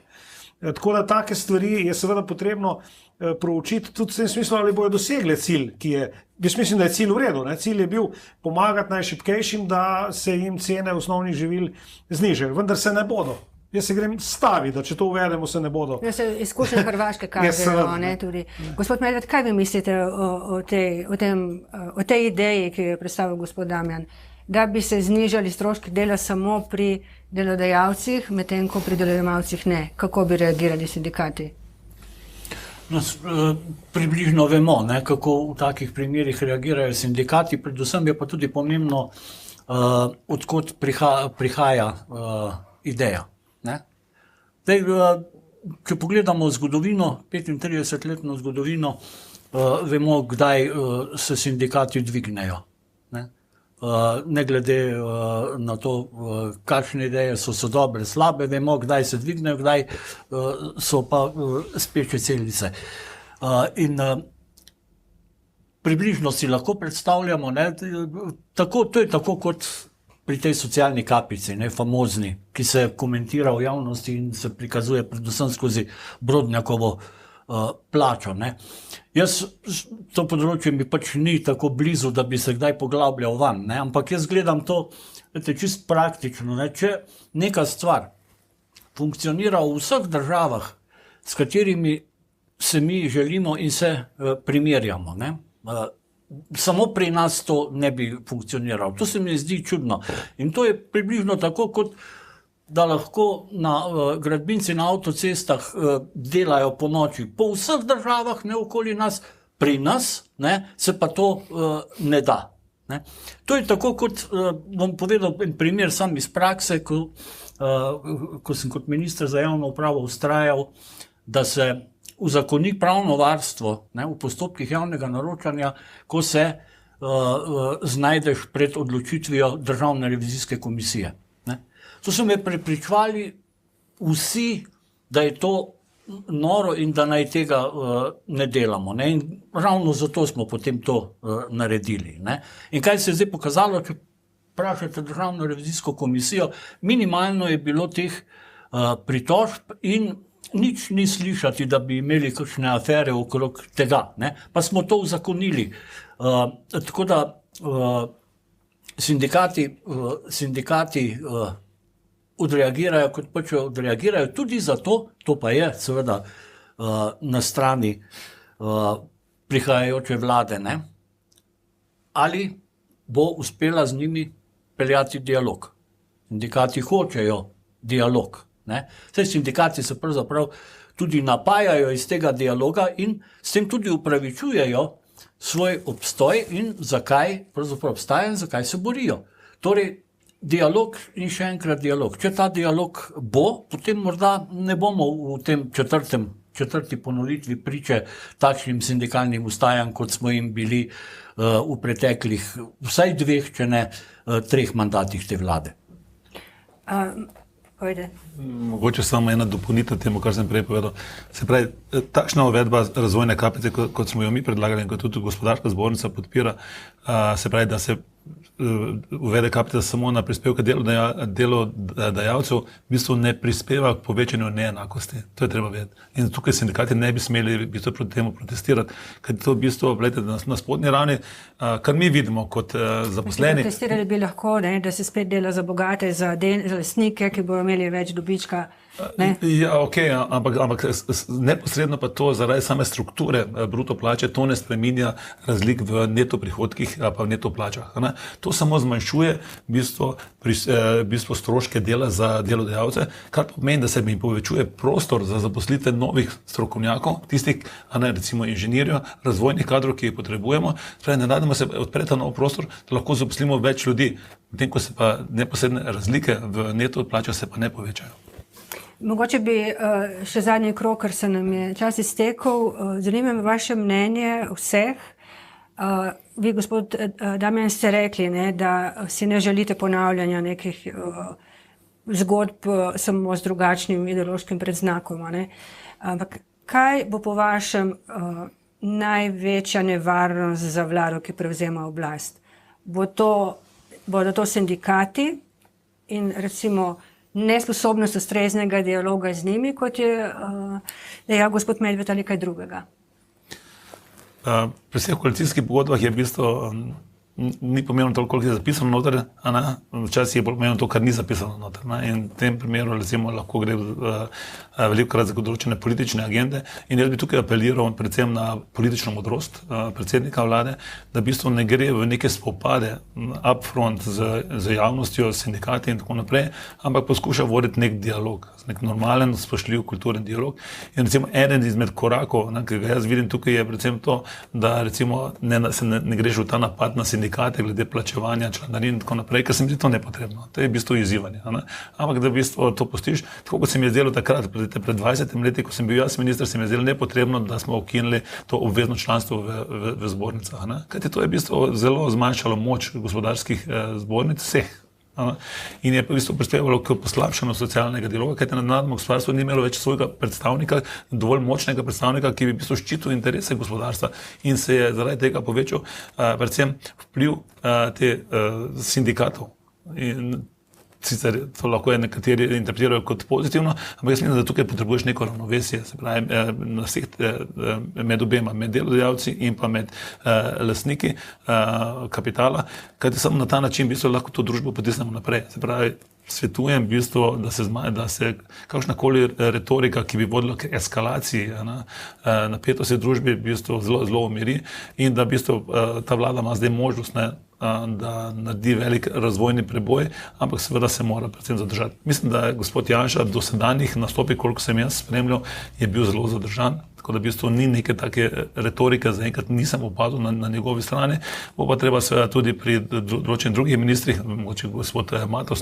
Tako da take stvari je seveda potrebno proučiti tudi v tem smislu, ali bojo dosegli cilj, ki je, jaz mislim, da je cilj v redu. Ne. Cilj je bil pomagati najšibkejšim, da se jim cene osnovnih živil znižajo, vendar se ne bodo. Jaz se grem staviti, da če to uvedemo, se ne bodo. Ja, se izkušnje Hrvaške kažejo, ne, tudi. Gospod Medved, kaj vi mislite o tej ideji, ki jo je predstavil gospod Damjan, da bi se znižali stroški dela samo pri delodajalcih, medtem ko pri delojemalcih ne? Kako bi reagirali sindikati? No, približno vemo, ne, kako v takih primerih reagirajo sindikati, predvsem je pa tudi pomembno, odkot prihaja ideja. Ne? Zdaj, če pogledamo zgodovino, 35-letno zgodovino, vemo, kdaj se sindikati dvignejo. Ne glede na to, kakšne ideje so dobre, slabe, vemo, kdaj se dvignejo, kdaj so pa speče celice. In približno si lahko predstavljamo, ne, to je tako kot pri tej socialni kapici, ne, famozni, ki se komentira v javnosti in se prikazuje predvsem skozi Brodnjakovo plačo. Ne. Jaz, to področje mi pač ni tako blizu, da bi se kdaj poglabljal van, ne, ampak jaz gledam to čist praktično. Ne. Če neka stvar funkcionira v vseh državah, s katerimi se mi želimo in se primerjamo, ne, samo pri nas to ne bi funkcioniralo. To se mi zdi čudno. In to je približno tako, kot da lahko gradbinci na avtocestah delajo po noči. Po vseh državah, ne okoli nas, pri nas, ne, se pa to ne da. Ne. To je tako, kot bom povedal en primer sam iz prakse, ko sem kot minister za javno upravo vztrajal, da se uzakoni pravno varstvo, ne, v postopkih javnega naročanja, ko se znajdeš pred odločitvijo Državne revizijske komisije. Ne. To so me prepričevali vsi, da je to noro in da naj tega ne delamo. Ne. In ravno zato smo potem to naredili. Ne. In kaj se je zdaj pokazalo, če vprašate Državno revizijsko komisijo, minimalno je bilo teh pritožb in nič ni slišati, da bi imeli kakšne afere okrog tega. Ne? Pa smo to uzakonili. Tako da sindikati odreagirajo, kot pač odreagirajo tudi zato, to pa je seveda na strani prihajajoče vlade, ne? Ali bo uspela z njimi peljati dialog. Sindikati hočejo dialog. Vse sindikati se pravzaprav tudi napajajo iz tega dialoga in s tem tudi upravičujejo svoj obstoj in zakaj pravzaprav obstaja in zakaj se borijo. Torej, dialog in še enkrat dialog. Če ta dialog bo, potem morda ne bomo v tem četrti ponovitvi priče takšnim sindikalnim ustajam, kot smo jim bili v preteklih vsaj 2, če ne 3 mandatih te vlade. Mogoče samo ena dopolnitev temu, kar sem prej povedal. Se pravi, takšna uvedba razvojne kapice, kot smo jo mi predlagali in kot tudi gospodarska zbornica podpira, se pravi, da se uvede kapica samo na prispevke delodajalcev, v bistvu ne prispeva k povečanju neenakosti. To je treba vedeti. In tukaj sindikati ne bi smeli v bistvu proti temu protestirati, ker to v bistvu, gledajte, na spodnji ravni, kar mi vidimo kot zaposleni. Protestirali bi lahko, ne, da se spet dela za bogate, za lastnike, ki bodo imeli več dobička. Ja, okay, ampak neposredno pa to zaradi same strukture bruto plače to ne spreminja razlik v neto prihodkih pa v neto plačah. Ne? To samo zmanjšuje v bistvu stroške dela za delodajalce, kar pomeni, da se jim povečuje prostor za zaposlitev novih strokovnjakov, tistih, recimo inženirjev, razvojnih kadrov, ki jih potrebujemo. Torej, nenadoma se odpre ta nov prostor, da lahko zaposlimo več ljudi, medtem ko se pa neposredne razlike v neto plačah se pa ne povečajo. Mogoče bi še zadnji krog, ker se nam je čas iztekel. Zanima me vaše mnenje vseh. Vi, gospod Damjan, ste rekli, ne, da si ne želite ponavljanja nekih zgodb samo z drugačnim ideološkim predznakom. A ne? Ampak kaj bo po vašem največja nevarnost za vlado, ki prevzema oblast? Bodo to sindikati in recimo nesposobnost ustreznega dialoga z njimi, kot je dejal gospod Medved, ali kaj drugega? Pri vseh koalicijskih pogodbah je v bistvu ni pomembno toliko, koliko je zapisano noter, včasih je bolj pomembno to, kar ni zapisano noter. In v tem primeru recimo lahko gre velikokrat za določene politične agende in jaz bi tukaj apeliral predvsem na politično modrost predsednika vlade, da v bistvu ne gre v neke spopade upfront z javnostjo, sindikati in tako naprej, ampak poskuša voditi nek dialog, nek normalen, spoštljiv kulturen dialog. In recimo eden izmed korakov, ki ga jaz vidim tukaj, je predvsem to, da recimo ne greš v ta napad na sindikate glede plačevanja članarin in tako naprej, ker se mi zdi to nepotrebno. To je v bistvu izzivanje. Ampak da v bistvu to pustiš, tako kot se mi je zdelo takrat, pred 20 leti, ko sem bil jaz minister, se mi je zdelo nepotrebno, da smo ukinili to obvezno članstvo v zbornicah. Kajti to je v bistvu zelo zmanjšalo moč gospodarskih zbornic vseh. In je v bistvu prispevalo k poslabšanju socialnega dialoga, kajti naknadno gospodarstvo ni imelo več svojega predstavnika, dovolj močnega predstavnika, ki bi v bistvu ščitil interese gospodarstva in se je zaradi tega povečal predvsem vpliv te sindikatov. In sicer to lahko nekateri interpretirajo kot pozitivno, ampak jaz mislim, da tukaj potrebuješ neko ravnovesje, se pravi na vseh med obema, med delodajalci in pa med lastniki kapitala, kajti samo na ta način v bistvu lahko to družbo potisnemo naprej. Se pravi, svetujem v bistvu, da se kakšnakoli retorika, ki bi vodila k eskalaciji napetosti v družbi, v bistvu zelo umiri in da v bistvu ta vlada ima zdaj možnost, da naredi velik razvojni preboj, ampak seveda se mora predvsem zadržati. Mislim, da je gospod Janša do sedanjih nastopi, koliko sem jaz spremljal, je bil zelo zadržan, tako da v bistvu ni neke take retorike, zaenkrat nisem opazil na njegovi strani, bo pa treba seveda tudi pri določenih drugih ministrih, mogoče gospod Matos,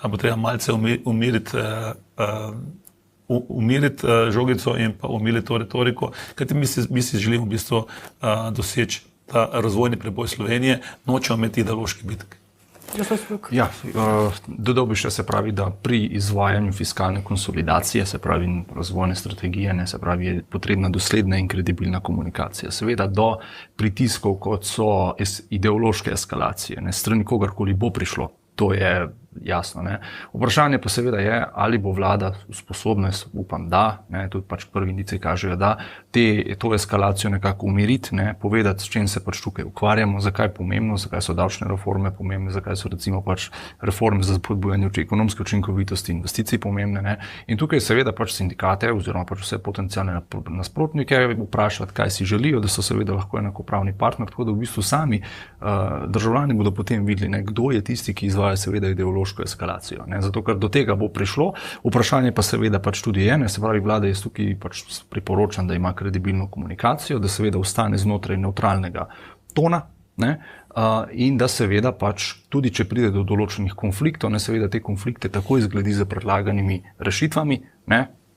bo treba malce umiriti žogico in pa umiliti to retoriko, kajti mi si želimo v bistvu doseči ta razvojni preboj Slovenije, nočemo imeti ideološki bitek. Ja, dodal bi še, se pravi, da pri izvajanju fiskalne konsolidacije, se pravi razvojne strategije, se pravi, je potrebna dosledna in kredibilna komunikacija. Seveda do pritiskov, kot so ideološke eskalacije, strani kogarkoli bo prišlo, to je jasno. Vprašanje pa seveda je, ali bo vlada sposobna, upam da, tudi pač prvi indici kažejo, da to eskalacijo nekako umiriti, povedati, s čim se pač tukaj ukvarjamo, zakaj je pomembno, zakaj so davčne reforme pomembne, zakaj so recimo pač reforme za spodbujanje ekonomske učinkovitosti investicij pomembne. In tukaj seveda pač sindikate oziroma pač vse potencialne nasprotnike vprašati, kaj si želijo, da so seveda lahko enakopravni partner, tako da v bistvu sami državljani bodo potem videli, kdo je tisti, ki izvaja seveda ideološko eskalacijo. Zato, ker do tega bo prišlo. Vprašanje pa seveda pač tudi je, se pravi, vlada je tukaj pač priporočam, da ima kredibilno komunikacijo, da seveda ostane znotraj nevtralnega tona, in da seveda pač tudi, če pride do določenih konfliktov, seveda te konflikte takoj zgledi za predlaganimi rešitvami,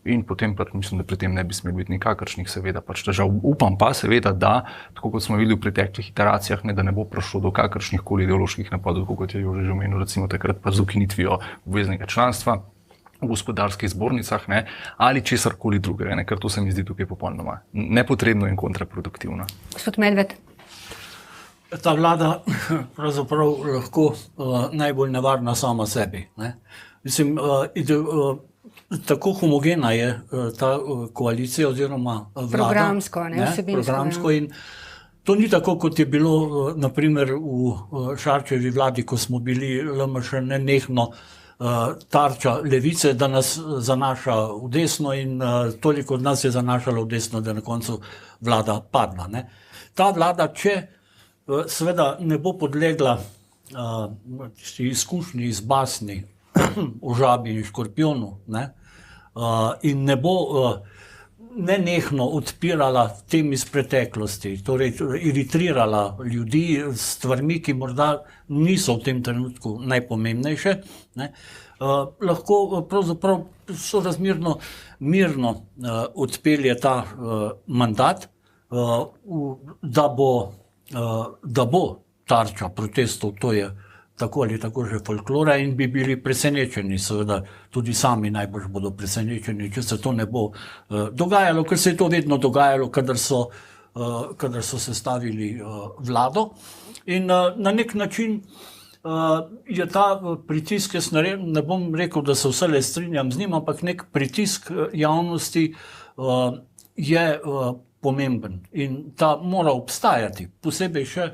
in potem pa mislim, da pri tem ne bi smeli biti nikakršnih seveda pač težav. Upam pa seveda, da, tako kot smo videli v preteklih iteracijah, da ne bo prišlo do kakršnih koli ideoloških napadov, kot je Jože že omenil, recimo takrat pa z ukinitvijo obveznega članstva v gospodarskih zbornicah, ali česarkoli drugega, ker to se mi zdi tukaj popolnoma nepotrebno in kontraproduktivno. Gospod Medved. Ta vlada pravzaprav lahko najbolj nevarna sama sebi. Mislim, tako homogena je ta koalicija oziroma vlada. Programsko, programsko in to ni tako, kot je bilo naprimer v Šarčevi vladi, ko smo bili LMŠ nenehno tarča levice, da nas zanaša v desno in toliko od nas je zanašalo v desno, da na koncu vlada padla. Ta vlada, če seveda ne bo podlegla izkušnji iz basni o žabi in škorpionu, in ne bo nenehno odpirala tem iz preteklosti, torej iritrirala ljudi s stvarmi, ki morda niso v tem trenutku najpomembnejše, lahko pravzaprav sorazmerno mirno odpelje ta mandat, da bo tarča protestov, to je tako ali tako že folklora in bi bili presenečeni, seveda tudi sami najbolj bodo presenečeni, če se to ne bo dogajalo, ker se je to vedno dogajalo, kadar so sestavili vlado. In na nek način je ta pritisk, jaz ne bom rekel, da se vse strinjam z njim, ampak nek pritisk javnosti je pomemben in ta mora obstajati, posebej še,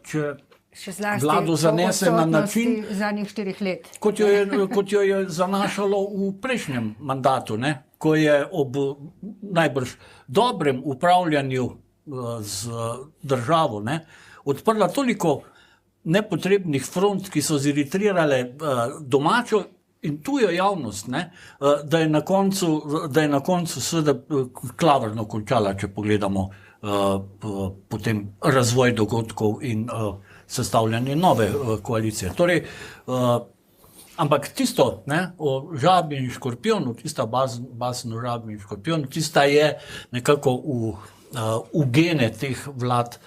če vlado zanese na način, zadnjih 4 let. Kot jo je zanašalo v prejšnjem mandatu, ne? Ko je ob najbrž dobrem upravljanju z državo, ne, odprla toliko nepotrebnih front, ki so ziritrirale domačo in tujo javnost, ne, da je na koncu seveda klavrno končala, če pogledamo potem razvoj dogodkov in sestavljanje nove koalicije. Torej, ampak tisto, ne, o žabi in škorpionu, tista basen o žabi in škorpionu, tista je nekako v gene teh vlad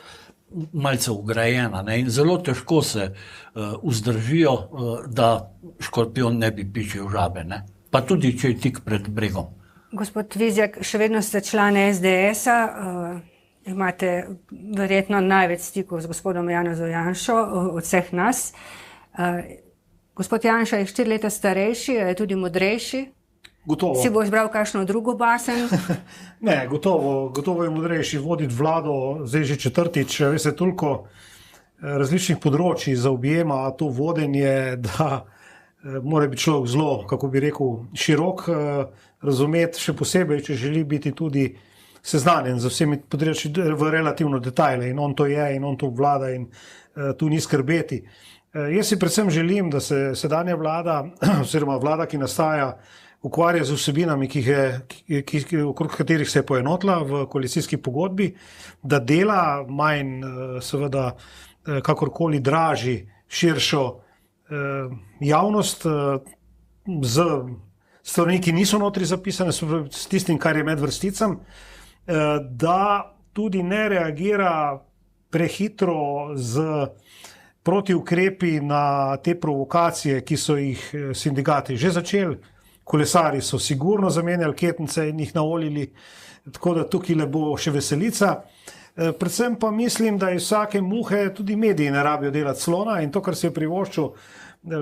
malce ugrajena, ne, in zelo težko se vzdržijo, da škorpion ne bi pičil žabe, ne, pa tudi, če je tik pred bregom. Gospod Vizjak, še vedno ste član SDS-a, imate verjetno največ stikov z gospodom Janezom Janšo od vseh nas. Gospod Janša je 4 leta starejši, je tudi modrejši. Gotovo. Si bo izbral kakšno drugo basen? Ne, gotovo je modrejši voditi vlado, zdaj že 4. Veste, toliko različnih področji zaobjema to vodenje, da mora biti človek zelo, kako bi rekel, širok razumeti, še posebej, če želi biti tudi seznanjen z vsemi področji v relativno detajle, in on to je, in on to vlada, in tu ni skrbeti. Jaz si predvsem želim, da se sedanja vlada, oziroma vlada, ki nastaja, ukvarja z vsebinami, okrog katerih se je poenotila v koalicijski pogodbi, da dela manj, seveda, kakorkoli draži širšo javnost z stvarmi, ki niso notri zapisane, s tistim, kar je med vrsticami, da tudi ne reagira prehitro z protiukrepi na te provokacije, ki so jih sindikati že začeli. Kolesari so sigurno zamenjali ketnice in jih naolili, tako da tukaj le bo še veselica. Predvsem pa mislim, da iz vsake muhe tudi mediji ne rabijo delati slona, in to, kar se je privoščil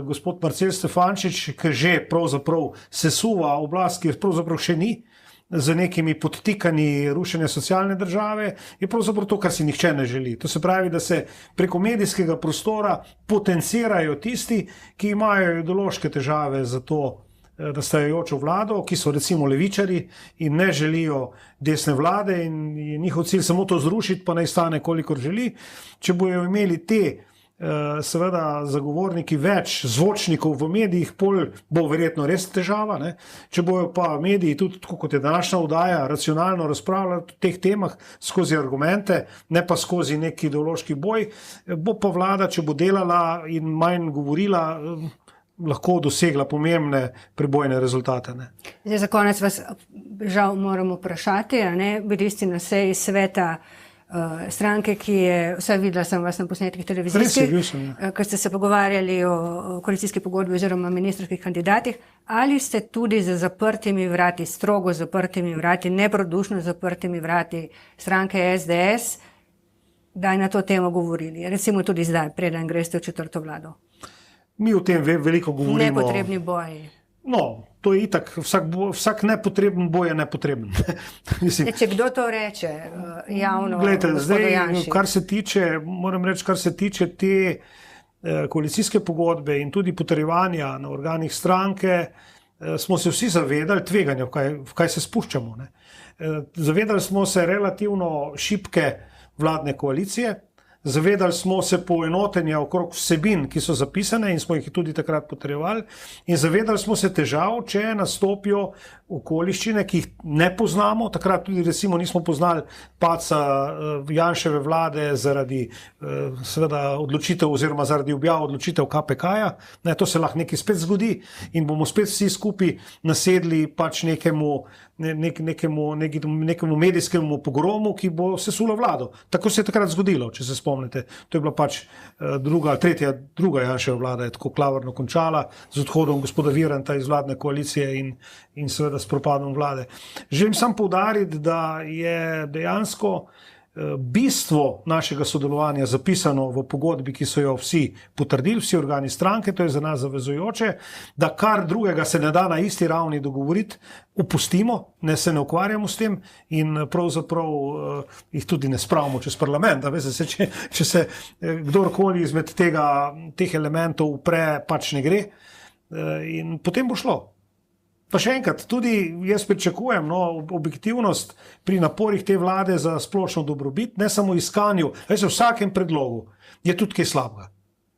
gospod Marcel Stefančič, ki že pravzaprav sesuva oblast, ki pravzaprav še ni, z nekimi podtikanji rušenja socialne države, je pravzaprav to, kar si nihče ne želi. To se pravi, da se preko medijskega prostora potencirajo tisti, ki imajo ideološke težave za to nastajajočo vlado, ki so recimo levičari in ne želijo desne vlade in je njihov cilj samo to zrušiti, pa naj stane kolikor želi. Če bojo imeli te seveda zagovorniki več zvočnikov v medijih, pol bo verjetno res težava, ne? Če bojo pa mediji tudi, tako kot je današnja oddaja, racionalno razpravljali o teh temah skozi argumente, ne pa skozi neki ideološki boj, bo pa vlada, če bo delala in manj govorila, lahko dosegla pomembne prebojne rezultate. Ne? Zdaj, za konec vas žal moramo vprašati, a ne? Bili ste na seji sveta stranke, ki je, vsaj videla sem vas na posnetkih televizijskih, ker ste se pogovarjali o koalicijski pogodbi oziroma ministrskih kandidatih, ali ste tudi za zaprtimi vrati, strogo zaprtimi vrati, neprodušno zaprtimi vrati stranke SDS, da je na to temo govorili, recimo tudi zdaj, preden greste v 4. vlado? Mi o tem veliko govorimo. Nepotrebni boji. No, to je itak, vsak nepotreben boj je nepotreben. Če kdo to reče javno, glejte, gospodu Janši? Zdaj, kar se tiče, moram reči, kar se tiče te koalicijske pogodbe in tudi potrjevanja na organih stranke, smo se vsi zavedali tveganja, v kaj se spuščamo. Ne? Zavedali smo se relativno šibke vladne koalicije, zavedali smo se poenotenja okrog vsebin, ki so zapisane in smo jih tudi takrat potrjevali, in zavedali smo se težav, če nastopijo okoliščine, ki jih ne poznamo. Takrat tudi recimo nismo poznali padca Janševe vlade zaradi seveda odločitev oziroma zaradi objav odločitev KPK-ja. To se lahko nekaj spet zgodi in bomo spet vsi skupaj nasedli pač nekemu medijskemu pogromu, ki bo sesulo vlado. Tako se je takrat zgodilo, če se spomnite. spomnite. To je bila pač druga Janševa vlada, je tako klavrno končala z odhodom gospoda Viranta iz vladne koalicije in seveda s propadom vlade. Želim sam poudariti, da je dejansko bistvo našega sodelovanja zapisano v pogodbi, ki so jo vsi potrdili, vsi organi stranke, to je za nas zavezujoče, da kar drugega se ne da na isti ravni dogovoriti, opustimo, ne se ne ukvarjamo s tem in pravzaprav jih tudi ne spravimo čez parlament. Veste, če se kdorkoli izmed teh elementov upre, pač ne gre in potem bo šlo. Pa še enkrat, tudi jaz pričakujem objektivnost pri naporih te vlade za splošno dobrobit, ne samo iskanju. V vsakem predlogu je tudi kaj slabega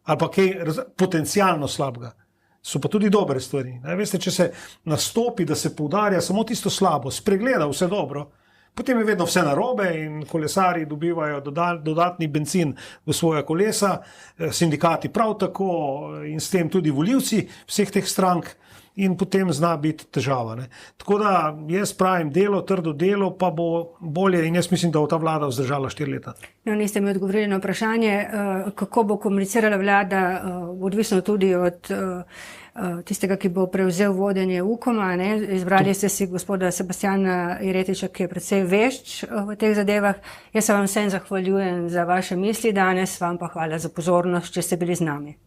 ali pa kaj potencialno slabega. So pa tudi dobre stvari. Veste, če se nastopi, da se poudarja samo tisto slabo, spregleda vse dobro, potem je vedno vse narobe in kolesarji dobivajo dodatni bencin v svoja kolesa, sindikati prav tako in s tem tudi volivci vseh teh strank. In potem zna biti težava. Tako da jaz pravim delo, trdo delo, pa bo bolje in jaz mislim, da bo ta vlada vzdržala 4 leta. No, niste mi odgovorili na vprašanje, kako bo komunicirala vlada, odvisno tudi od tistega, ki bo prevzel vodenje UKOM-a. Izbrali ste si gospoda Sebastjana Jeretiča, ki je precej vešč v teh zadevah. Jaz se vam vsem zahvaljujem za vaše misli danes, vam pa hvala za pozornost, če ste bili z nami.